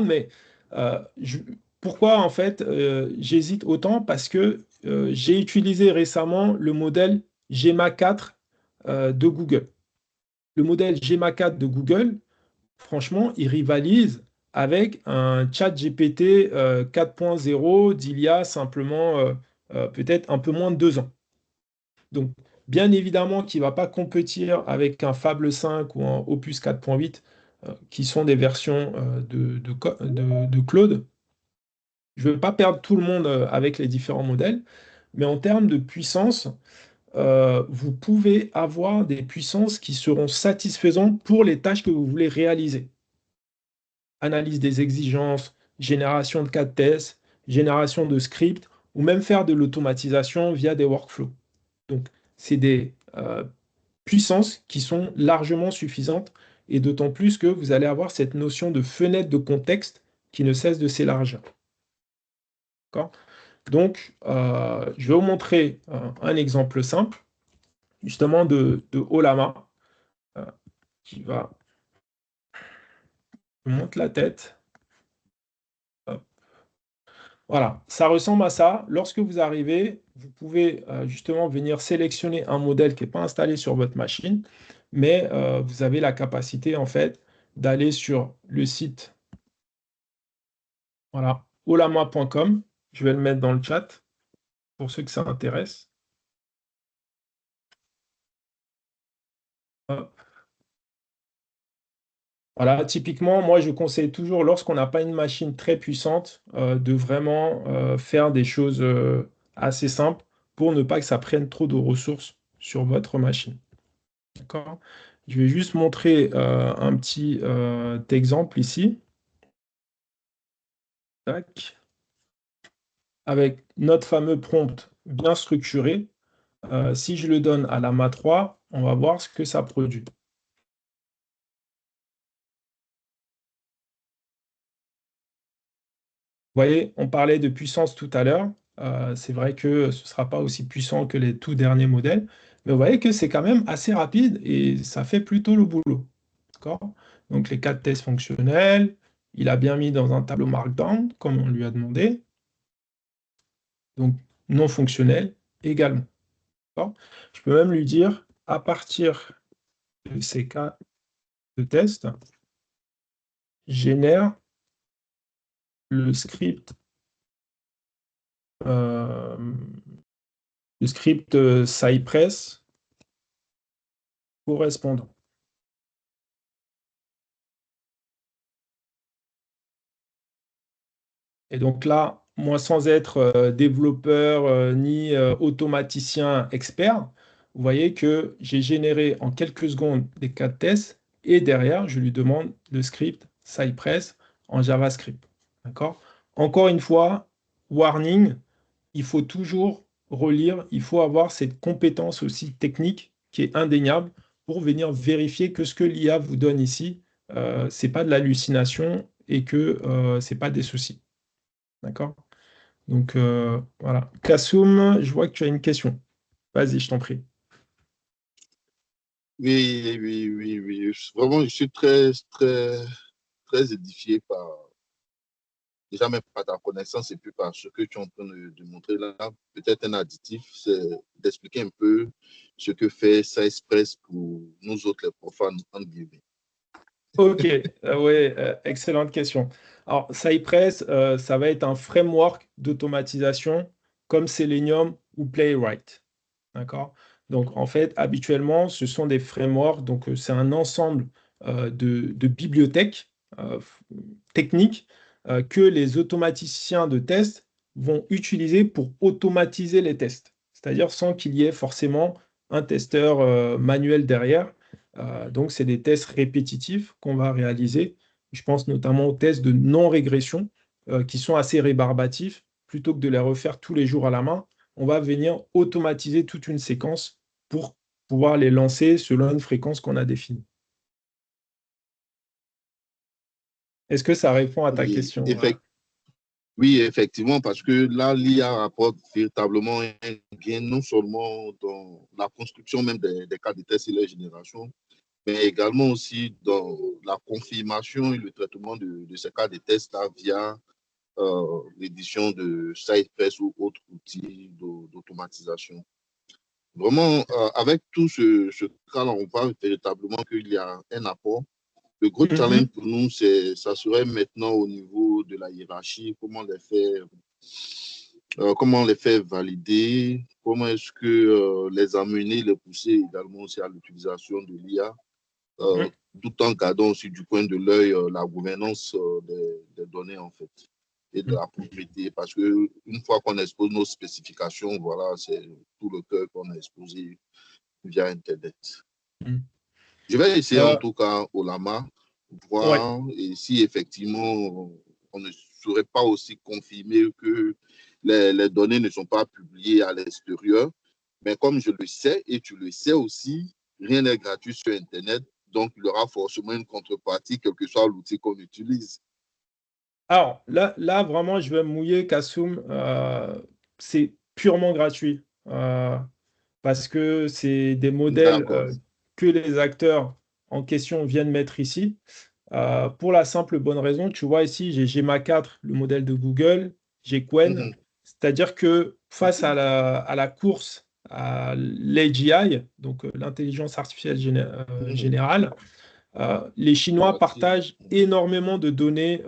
Speaker 1: mais euh, je- pourquoi en fait j'hésite autant? Parce que j'ai utilisé récemment le modèle Gemma 4 de Google. Le modèle Gemma 4 de Google, franchement, il rivalise avec un chat GPT 4.0 d'il y a simplement peut-être un peu moins de 2 ans. Donc, bien évidemment qu'il ne va pas compétir avec un Fable 5 ou un Opus 4.8, qui sont des versions de Claude. Je ne veux pas perdre tout le monde avec les différents modèles, mais en termes de puissance, vous pouvez avoir des puissances qui seront satisfaisantes pour les tâches que vous voulez réaliser. Analyse des exigences, génération de cas de tests, génération de scripts, ou même faire de l'automatisation via des workflows. Donc, c'est des puissances qui sont largement suffisantes, et d'autant plus que vous allez avoir cette notion de fenêtre de contexte qui ne cesse de s'élargir. D'accord? Donc, je vais vous montrer un exemple simple, justement de Olama, qui va me monter la tête. Hop. Voilà, ça ressemble à ça. Lorsque vous arrivez, vous pouvez justement venir sélectionner un modèle qui n'est pas installé sur votre machine, mais vous avez la capacité en fait d'aller sur le site, voilà, olama.com. Je vais le mettre dans le chat pour ceux que ça intéresse. Hop. Voilà, typiquement, moi je conseille toujours, lorsqu'on n'a pas une machine très puissante, de vraiment faire des choses assez simples pour ne pas que ça prenne trop de ressources sur votre machine. D'accord? Je vais juste montrer un petit exemple ici. Tac. Avec notre fameux prompt bien structuré. Si je le donne à la MA3, on va voir ce que ça produit. Vous voyez, on parlait de puissance tout à l'heure. C'est vrai que ce ne sera pas aussi puissant que les tout derniers modèles, mais vous voyez que c'est quand même assez rapide et ça fait plutôt le boulot. D'accord? Donc les 4 tests fonctionnels, il a bien mis dans un tableau Markdown, comme on lui a demandé. Donc non fonctionnel également. Je peux même lui dire, à partir de ces cas de test, génère euh, le script Cypress correspondant. Et donc là, moi, sans être développeur ni automaticien expert, vous voyez que j'ai généré en quelques secondes des cas de test et derrière, je lui demande le script Cypress en JavaScript. D'accord? Encore une fois, warning, il faut toujours relire, il faut avoir cette compétence aussi technique qui est indéniable pour venir vérifier que ce que l'IA vous donne ici, ce n'est pas de l'hallucination et que ce n'est pas des soucis. D'accord? Donc voilà. Kassoum, je vois que tu as une question. Vas-y, je t'en prie.
Speaker 3: Oui. Vraiment, je suis très édifié déjà même par ta connaissance et puis par ce que tu es en train de montrer là. Peut-être un additif, c'est d'expliquer un peu ce que fait Cypress pour nous autres, les profanes, entre guillemets.
Speaker 1: Ok, ouais, excellente question. Alors, Cypress, ça va être un framework d'automatisation comme Selenium ou Playwright. D'accord? Donc, en fait, habituellement, ce sont des frameworks, donc c'est un ensemble de bibliothèques techniques que les automaticiens de tests vont utiliser pour automatiser les tests, c'est-à-dire sans qu'il y ait forcément un testeur manuel derrière. Donc, c'est des tests répétitifs qu'on va réaliser. Je pense notamment aux tests de non-régression qui sont assez rébarbatifs. Plutôt que de les refaire tous les jours à la main, on va venir automatiser toute une séquence pour pouvoir les lancer selon une fréquence qu'on a définie. Est-ce que ça répond à ta question?
Speaker 3: Oui, effectivement, parce que là, l'IA apporte véritablement un gain non seulement dans la construction même des cas de test et leur génération, mais également aussi dans la confirmation et le traitement de ces cas de test là via l'édition de Cypress ou autres outils d'automatisation. Vraiment, avec tout ce cas-là, on voit véritablement qu'il y a un apport. Le gros challenge pour nous, ça serait maintenant au niveau de la hiérarchie, comment les faire valider, comment est-ce que les amener, les pousser également aussi à l'utilisation de l'IA, tout en gardant aussi du coin de l'œil la gouvernance des données en fait. et de la propriété, parce que une fois qu'on expose nos spécifications, voilà, c'est tout le cœur qu'on a exposé via Internet.
Speaker 1: Mm.
Speaker 3: Je vais essayer en tout cas au Lama,
Speaker 1: Ouais.
Speaker 3: voir et si effectivement on ne saurait pas aussi confirmer que les données ne sont pas publiées à l'extérieur. Mais comme je le sais et tu le sais aussi, rien n'est gratuit sur Internet, donc il y aura forcément une contrepartie, quel que soit l'outil qu'on utilise.
Speaker 1: Alors là, vraiment, je vais me mouiller, Kassoum. C'est purement gratuit parce que c'est des modèles
Speaker 3: D'accord.
Speaker 1: que les acteurs en question viennent mettre ici. Pour la simple bonne raison, tu vois ici, j'ai GMA4, le modèle de Google, j'ai Qwen. C'est-à-dire que face à la course à l'AGI, donc l'intelligence artificielle générale, les Chinois partagent énormément de données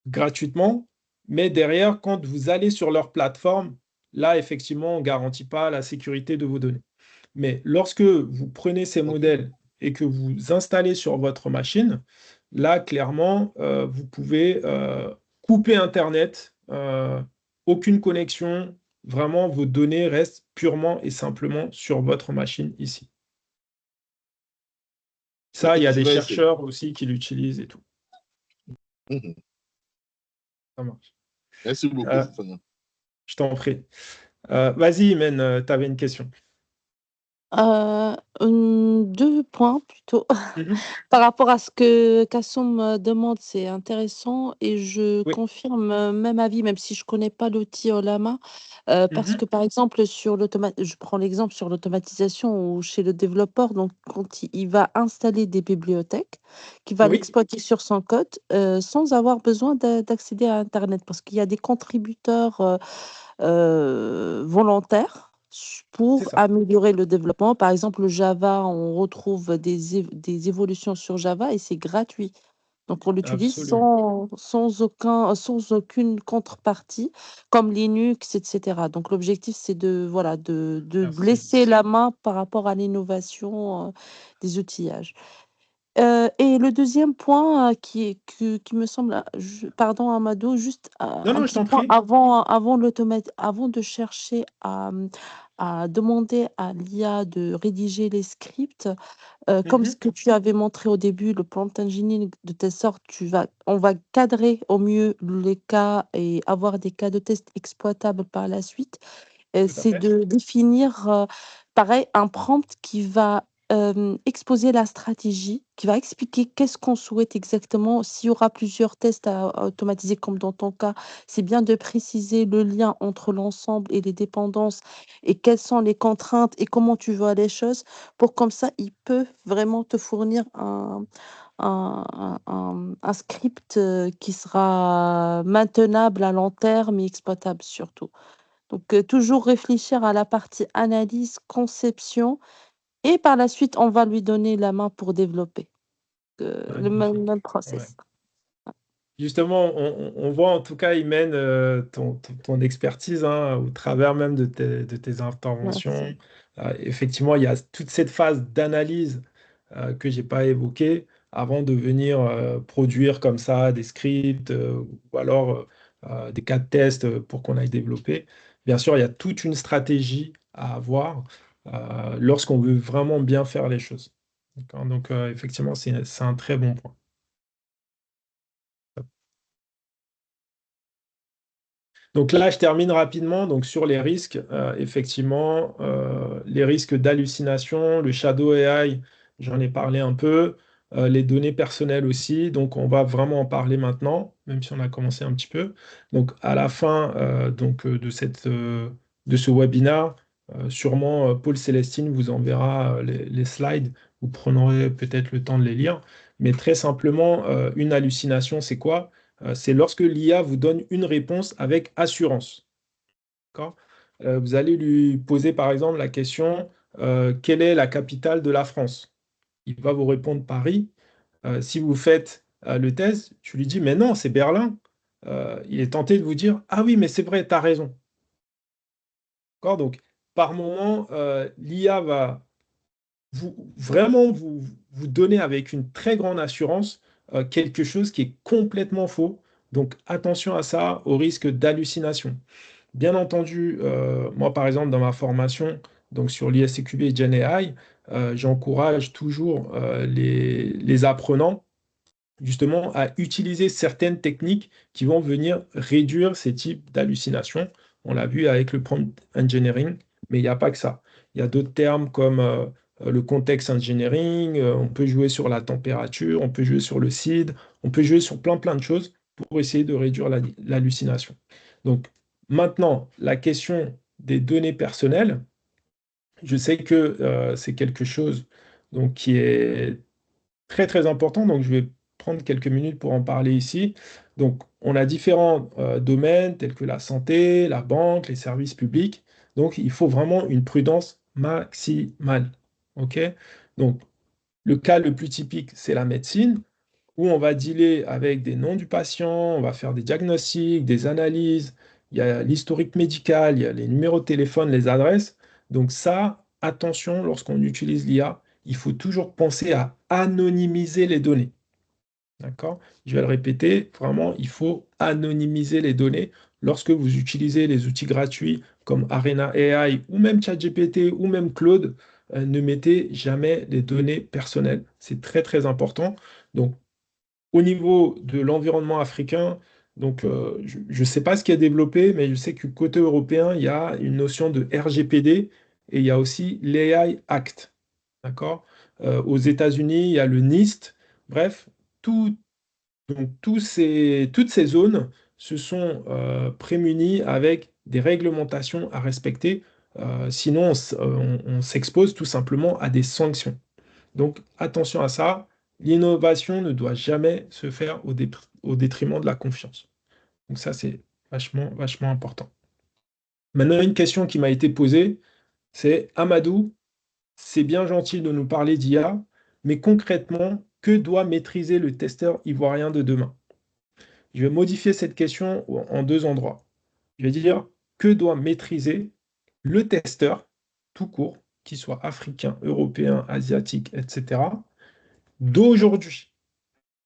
Speaker 1: gratuitement, mais derrière, quand vous allez sur leur plateforme, là, effectivement, on ne garantit pas la sécurité de vos données. Mais lorsque vous prenez ces modèles et que vous installez sur votre machine, là, clairement, vous pouvez couper Internet, aucune connexion, vraiment, vos données restent purement et simplement sur votre machine ici. Ça,
Speaker 3: Ok,
Speaker 1: il y a
Speaker 3: je
Speaker 1: des
Speaker 3: vais essayer.
Speaker 1: chercheurs aussi qui l'utilisent et tout. Ça marche.
Speaker 3: Merci beaucoup,
Speaker 1: Euh,
Speaker 3: Fofana.
Speaker 1: je t'en prie. Vas-y, Imen, tu avais une question.
Speaker 2: 2 points plutôt.
Speaker 1: Mhm.
Speaker 2: Par rapport à ce que Kassoum demande, c'est intéressant et je
Speaker 1: Oui.
Speaker 2: confirme même avis, même si je connais pas l'outil Olama, parce
Speaker 1: Mhm.
Speaker 2: que par exemple je prends l'exemple sur l'automatisation ou chez le développeur, donc quand il va installer des bibliothèques, qui va
Speaker 1: Oui,
Speaker 2: l'exploiter sur son code, sans avoir besoin d'accéder à internet. Parce qu'il y a des contributeurs, volontaires
Speaker 1: c'est
Speaker 2: pour
Speaker 1: ça.
Speaker 2: améliorer le développement. Par exemple, le Java, on retrouve des évolutions sur Java et c'est gratuit. Donc, on l'utilise
Speaker 1: Absolument.
Speaker 2: sans aucune contrepartie, comme Linux, etc. Donc, l'objectif, c'est de
Speaker 1: Merci.
Speaker 2: laisser la main par rapport à l'innovation des outillages. Et le deuxième point qui me semble, pardon Amadou, juste
Speaker 1: Non,
Speaker 2: un
Speaker 1: non, je
Speaker 2: petit
Speaker 1: t'en
Speaker 2: point
Speaker 1: prie.
Speaker 2: avant de chercher à demander à l'IA de rédiger les scripts, comme ce
Speaker 1: Mhm.
Speaker 2: que tu avais montré au début, le prompt engineering, de telle sorte on va cadrer au mieux les cas et avoir des cas de test exploitables par la suite.
Speaker 1: Tout à
Speaker 2: C'est
Speaker 1: fait.
Speaker 2: de définir, pareil, un prompt qui va, exposer la stratégie, qui va expliquer qu'est-ce qu'on souhaite exactement. S'il y aura plusieurs tests à automatiser comme dans ton cas, c'est bien de préciser le lien entre l'ensemble et les dépendances et quelles sont les contraintes et comment tu vois les choses pour comme ça, il peut vraiment te fournir un script, qui sera maintenable à long terme et exploitable surtout. Donc, toujours réfléchir à la partie analyse, conception et par la suite, on va lui donner la main pour développer. Le même
Speaker 1: Magnifique. Ouais.
Speaker 2: process.
Speaker 1: Justement, on voit en tout cas, Imen, ton expertise au travers même de tes interventions.
Speaker 2: Merci.
Speaker 1: Effectivement, il y a toute cette phase d'analyse que j'ai pas évoquée avant de venir produire comme ça des scripts ou alors des cas de test pour qu'on aille développer. Bien sûr, il y a toute une stratégie à avoir lorsqu'on veut vraiment bien faire les choses. D'accord. Donc, effectivement, c'est un très bon point. Donc là, je termine rapidement donc sur les risques. Effectivement, les risques d'hallucination, le shadow AI, j'en ai parlé un peu, les données personnelles aussi. Donc on va vraiment en parler maintenant, même si on a commencé un petit peu. Donc à la fin de ce webinaire, sûrement Paul Célestine vous enverra les slides. Vous prendrez peut-être le temps de les lire. Mais très simplement, une hallucination, c'est quoi? C'est lorsque l'IA vous donne une réponse avec assurance. D'accord. Vous allez lui poser par exemple la question quelle est la capitale de la France? Il va vous répondre Paris. Si vous faites le test, tu lui dis mais non, c'est Berlin. Il est tenté de vous dire ah oui, mais c'est vrai, tu as raison. D'accord. Donc, par moment, l'IA va vraiment vous donner avec une très grande assurance quelque chose qui est complètement faux Donc attention à ça, au risque d'hallucination. Bien entendu, moi par exemple dans ma formation, donc sur l'ISCQB et GenAI, j'encourage toujours les apprenants justement à utiliser certaines techniques qui vont venir réduire ces types d'hallucinations. On l'a vu avec le prompt engineering, mais il n'y a pas que ça. Il y a d'autres termes comme le context engineering, on peut jouer sur la température, on peut jouer sur le seed, on peut jouer sur plein de choses pour essayer de réduire l'hallucination. Donc maintenant, la question des données personnelles, je sais que c'est quelque chose donc, qui est très important, donc je vais prendre quelques minutes pour en parler ici. Donc, on a différents domaines tels que la santé, la banque, les services publics. Donc, il faut vraiment une prudence maximale. OK? Donc, le cas le plus typique, c'est la médecine, où on va dealer avec des noms du patient, on va faire des diagnostics, des analyses, il y a l'historique médical, il y a les numéros de téléphone, les adresses. Donc ça, attention, lorsqu'on utilise l'IA, il faut toujours penser à anonymiser les données. D'accord? Je vais le répéter, vraiment, il faut anonymiser les données lorsque vous utilisez les outils gratuits comme Arena AI ou même ChatGPT ou même Claude. Ne mettez jamais les données personnelles. C'est très important. Donc, au niveau de l'environnement africain, donc, je ne sais pas ce qui est développé, mais je sais que côté européen, il y a une notion de RGPD et il y a aussi l'AI Act. D'accord? Aux États-Unis, il y a le NIST. Bref, donc, toutes ces zones se sont prémunies avec des réglementations à respecter. Sinon, on s'expose tout simplement à des sanctions. Donc, attention à ça. L'innovation ne doit jamais se faire au détriment de la confiance. Donc, ça, c'est vachement important. Maintenant, une question qui m'a été posée, c'est Amadou, c'est bien gentil de nous parler d'IA, mais concrètement, que doit maîtriser le testeur ivoirien de demain? Je vais modifier cette question en deux endroits. Je vais dire que doit maîtriser le testeur, tout court, qu'il soit africain, européen, asiatique, etc., d'aujourd'hui.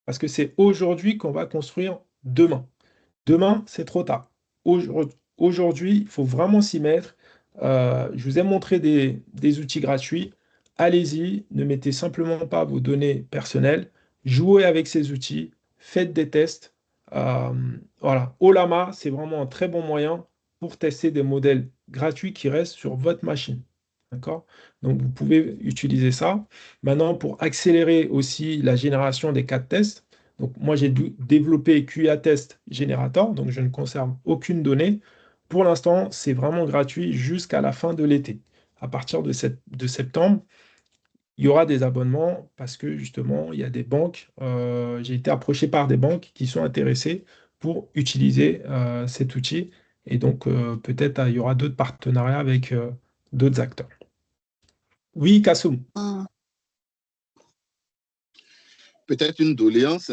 Speaker 1: Parce que c'est aujourd'hui qu'on va construire demain. Demain, c'est trop tard. Aujourd'hui, il faut vraiment s'y mettre. Je vous ai montré des outils gratuits. Allez-y, ne mettez simplement pas vos données personnelles. Jouez avec ces outils, faites des tests. Euh, voilà, Olama, c'est vraiment un très bon moyen pour tester des modèles gratuits qui restent sur votre machine. D'accord? Donc, vous pouvez utiliser ça. Maintenant, pour accélérer aussi la génération des cas de tests, donc moi, j'ai développé QA Test Generator, donc je ne conserve aucune donnée. Pour l'instant, c'est vraiment gratuit jusqu'à la fin de l'été. À partir de septembre, il y aura des abonnements parce que justement, il y a des banques, j'ai été approché par des banques qui sont intéressées pour utiliser cet outil. Et donc, peut-être il y aura d'autres partenariats avec d'autres acteurs. Oui, Kassoum.
Speaker 3: Peut-être une doléance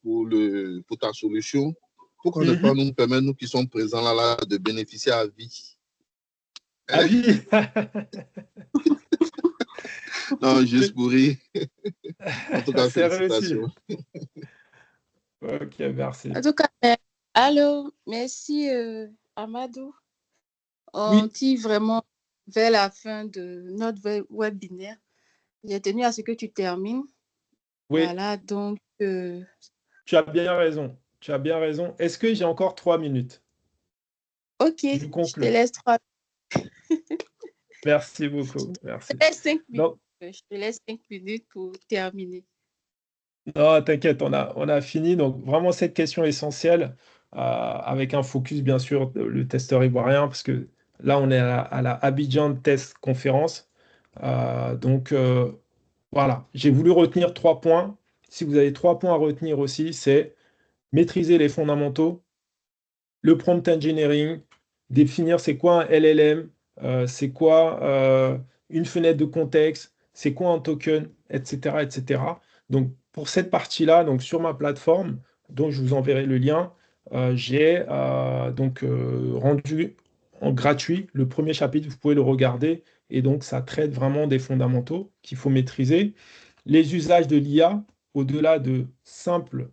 Speaker 3: pour ta solution. Pourquoi ne pas nous permettre, nous qui sommes présents là, de bénéficier à vie?
Speaker 1: À vie.
Speaker 3: Non, juste pour rire. En tout cas,
Speaker 1: c'est réussi.
Speaker 3: félicitations.
Speaker 1: Ok, merci.
Speaker 4: En tout cas, allô, merci Amadou. On tire vraiment vers la fin de notre webinaire. J'ai tenu à ce que tu termines.
Speaker 1: Oui.
Speaker 4: Voilà, donc...
Speaker 1: Tu as bien raison. Tu as bien raison. Est-ce que j'ai encore 3 minutes?
Speaker 4: Ok, je te laisse 3 minutes.
Speaker 1: Merci beaucoup. Merci.
Speaker 4: Je te laisse 5 minutes. Je te laisse 5 minutes pour terminer.
Speaker 1: Non, t'inquiète, on a fini. Donc, vraiment, cette question essentielle, avec un focus, bien sûr, le testeur ivoirien, parce que là, on est à la Abidjan Test Conférence. Donc, voilà, j'ai voulu retenir 3 points. Si vous avez 3 points à retenir aussi, c'est maîtriser les fondamentaux, le prompt engineering, définir c'est quoi un LLM, c'est quoi une fenêtre de contexte, c'est quoi un token, etc., etc. Donc, pour cette partie-là, donc sur ma plateforme, dont je vous enverrai le lien, j'ai rendu en gratuit le premier chapitre, vous pouvez le regarder, et donc ça traite vraiment des fondamentaux qu'il faut maîtriser. Les usages de l'IA, au-delà de simples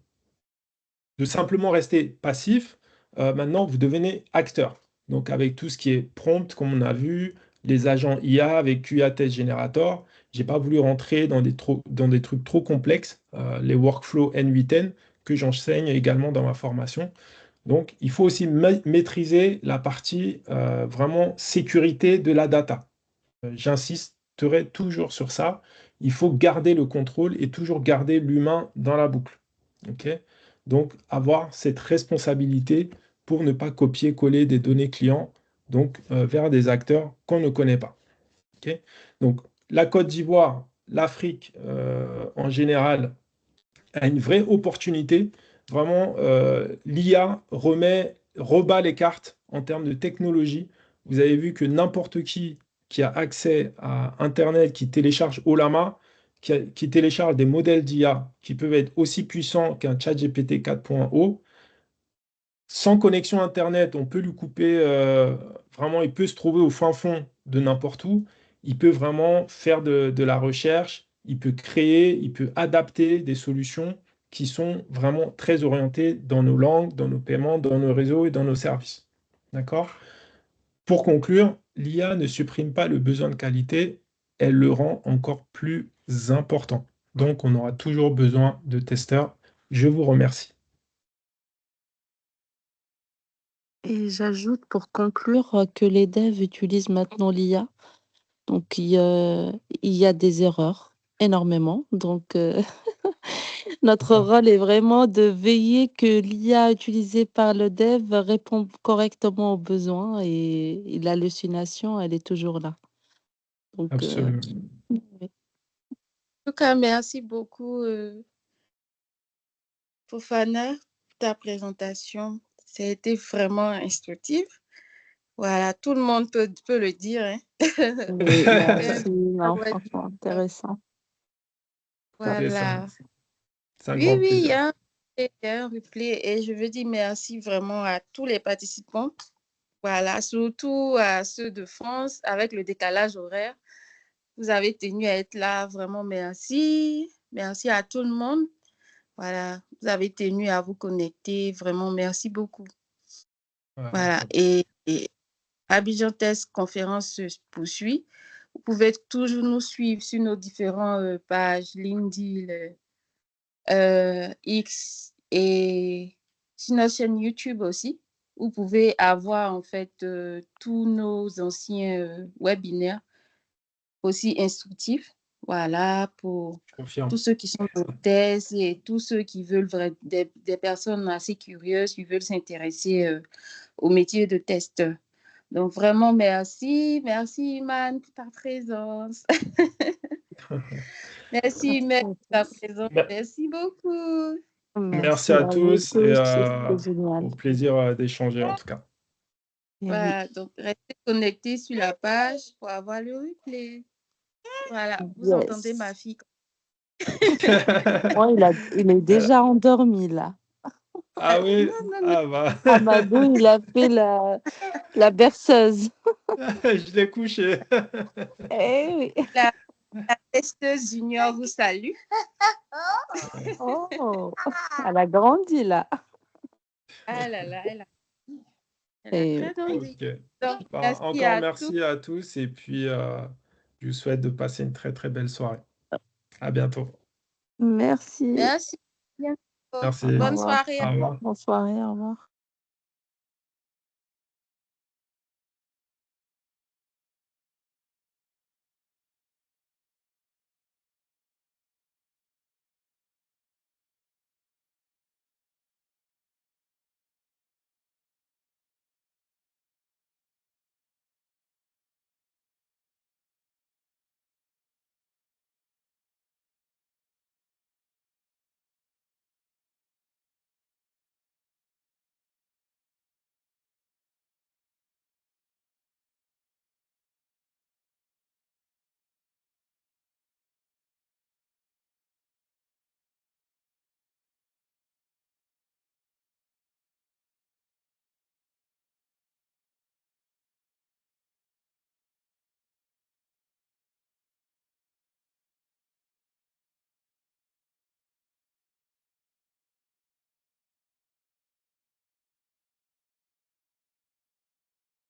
Speaker 1: de simplement rester passif, maintenant, vous devenez acteur. Donc, avec tout ce qui est prompt, comme on a vu, les agents IA avec QA Test Generator, je n'ai pas voulu rentrer dans des trucs trop complexes, les workflows N8N, que j'enseigne également dans ma formation. Donc, il faut aussi maîtriser la partie vraiment sécurité de la data. J'insisterai toujours sur ça. Il faut garder le contrôle et toujours garder l'humain dans la boucle. Ok. Donc, avoir cette responsabilité pour ne pas copier-coller des données clients donc, vers des acteurs qu'on ne connaît pas. Ok. Donc, la Côte d'Ivoire, l'Afrique en général, a une vraie opportunité. Vraiment, l'IA rebat les cartes en termes de technologie. Vous avez vu que n'importe qui a accès à Internet, qui télécharge Olama, qui télécharge des modèles d'IA qui peuvent être aussi puissants qu'un ChatGPT 4.0, sans connexion Internet, on peut lui couper, vraiment, il peut se trouver au fin fond de n'importe où. Il peut vraiment faire de la recherche, il peut créer, il peut adapter des solutions qui sont vraiment très orientées dans nos langues, dans nos paiements, dans nos réseaux et dans nos services. D'accord? Pour conclure, l'IA ne supprime pas le besoin de qualité, elle le rend encore plus important. Donc, on aura toujours besoin de testeurs. Je vous remercie.
Speaker 2: Et j'ajoute pour conclure que les devs utilisent maintenant l'IA. Donc, il y a des erreurs, énormément. Donc, notre rôle est vraiment de veiller que l'IA utilisée par le dev répond correctement aux besoins et l'hallucination, elle est toujours là. Donc,
Speaker 1: Absolument.
Speaker 2: oui.
Speaker 4: En tout cas, merci beaucoup, Fofana, pour ta présentation. Ça a été vraiment instructif. Voilà, tout le monde peut le dire. Hein.
Speaker 2: Oui, merci.
Speaker 4: Ah
Speaker 2: Non,
Speaker 4: ouais,
Speaker 2: franchement, intéressant.
Speaker 4: voilà.
Speaker 1: C'est un
Speaker 4: Oui,
Speaker 1: grand
Speaker 4: oui,
Speaker 1: plaisir.
Speaker 4: il y a un replay et je veux dire merci vraiment à tous les participants. Voilà, surtout à ceux de France avec le décalage horaire. Vous avez tenu à être là, vraiment merci. Merci à tout le monde. Voilà, vous avez tenu à vous connecter, vraiment merci beaucoup.
Speaker 1: Ouais,
Speaker 4: Voilà, et Abidjan Test conférence se poursuit. Vous pouvez toujours nous suivre sur nos différentes pages LinkedIn, X et sur notre chaîne YouTube aussi. Vous pouvez avoir en fait tous nos anciens webinaires aussi instructifs. Voilà, pour
Speaker 1: je confirme.
Speaker 4: tous ceux qui sont tests et tous ceux qui veulent des personnes assez curieuses qui veulent s'intéresser au métier de testeur. Donc vraiment, merci. Merci, Iman, pour ta présence. Merci, Iman, pour ta présence. Merci beaucoup.
Speaker 1: Merci à
Speaker 2: à vous
Speaker 1: tous et
Speaker 2: c'était génial.
Speaker 1: au plaisir d'échanger en tout cas.
Speaker 2: Et oui.
Speaker 4: Voilà, donc restez connectés sur la page pour avoir le replay. Voilà, vous entendez
Speaker 2: Yes.
Speaker 4: ma fille.
Speaker 2: Bon, il est déjà endormi là.
Speaker 1: Ah oui,
Speaker 4: Non.
Speaker 1: ah bah.
Speaker 2: Amadou, il a fait la berceuse.
Speaker 1: Je l'ai couché.
Speaker 2: Eh oui.
Speaker 4: La testeuse junior vous salue.
Speaker 2: Oh, elle a grandi là.
Speaker 4: Ah là là, elle a
Speaker 2: Et
Speaker 4: très grandi.
Speaker 1: Ok.
Speaker 4: Donc,
Speaker 1: Bah,
Speaker 4: merci
Speaker 1: encore
Speaker 4: à tous.
Speaker 1: merci à tous et puis je vous souhaite de passer une très très belle soirée. À bientôt.
Speaker 2: merci.
Speaker 4: Merci.
Speaker 1: Merci.
Speaker 4: Bonne
Speaker 2: Au revoir.
Speaker 4: soirée.
Speaker 1: Au revoir.
Speaker 2: Bonne soirée, au revoir.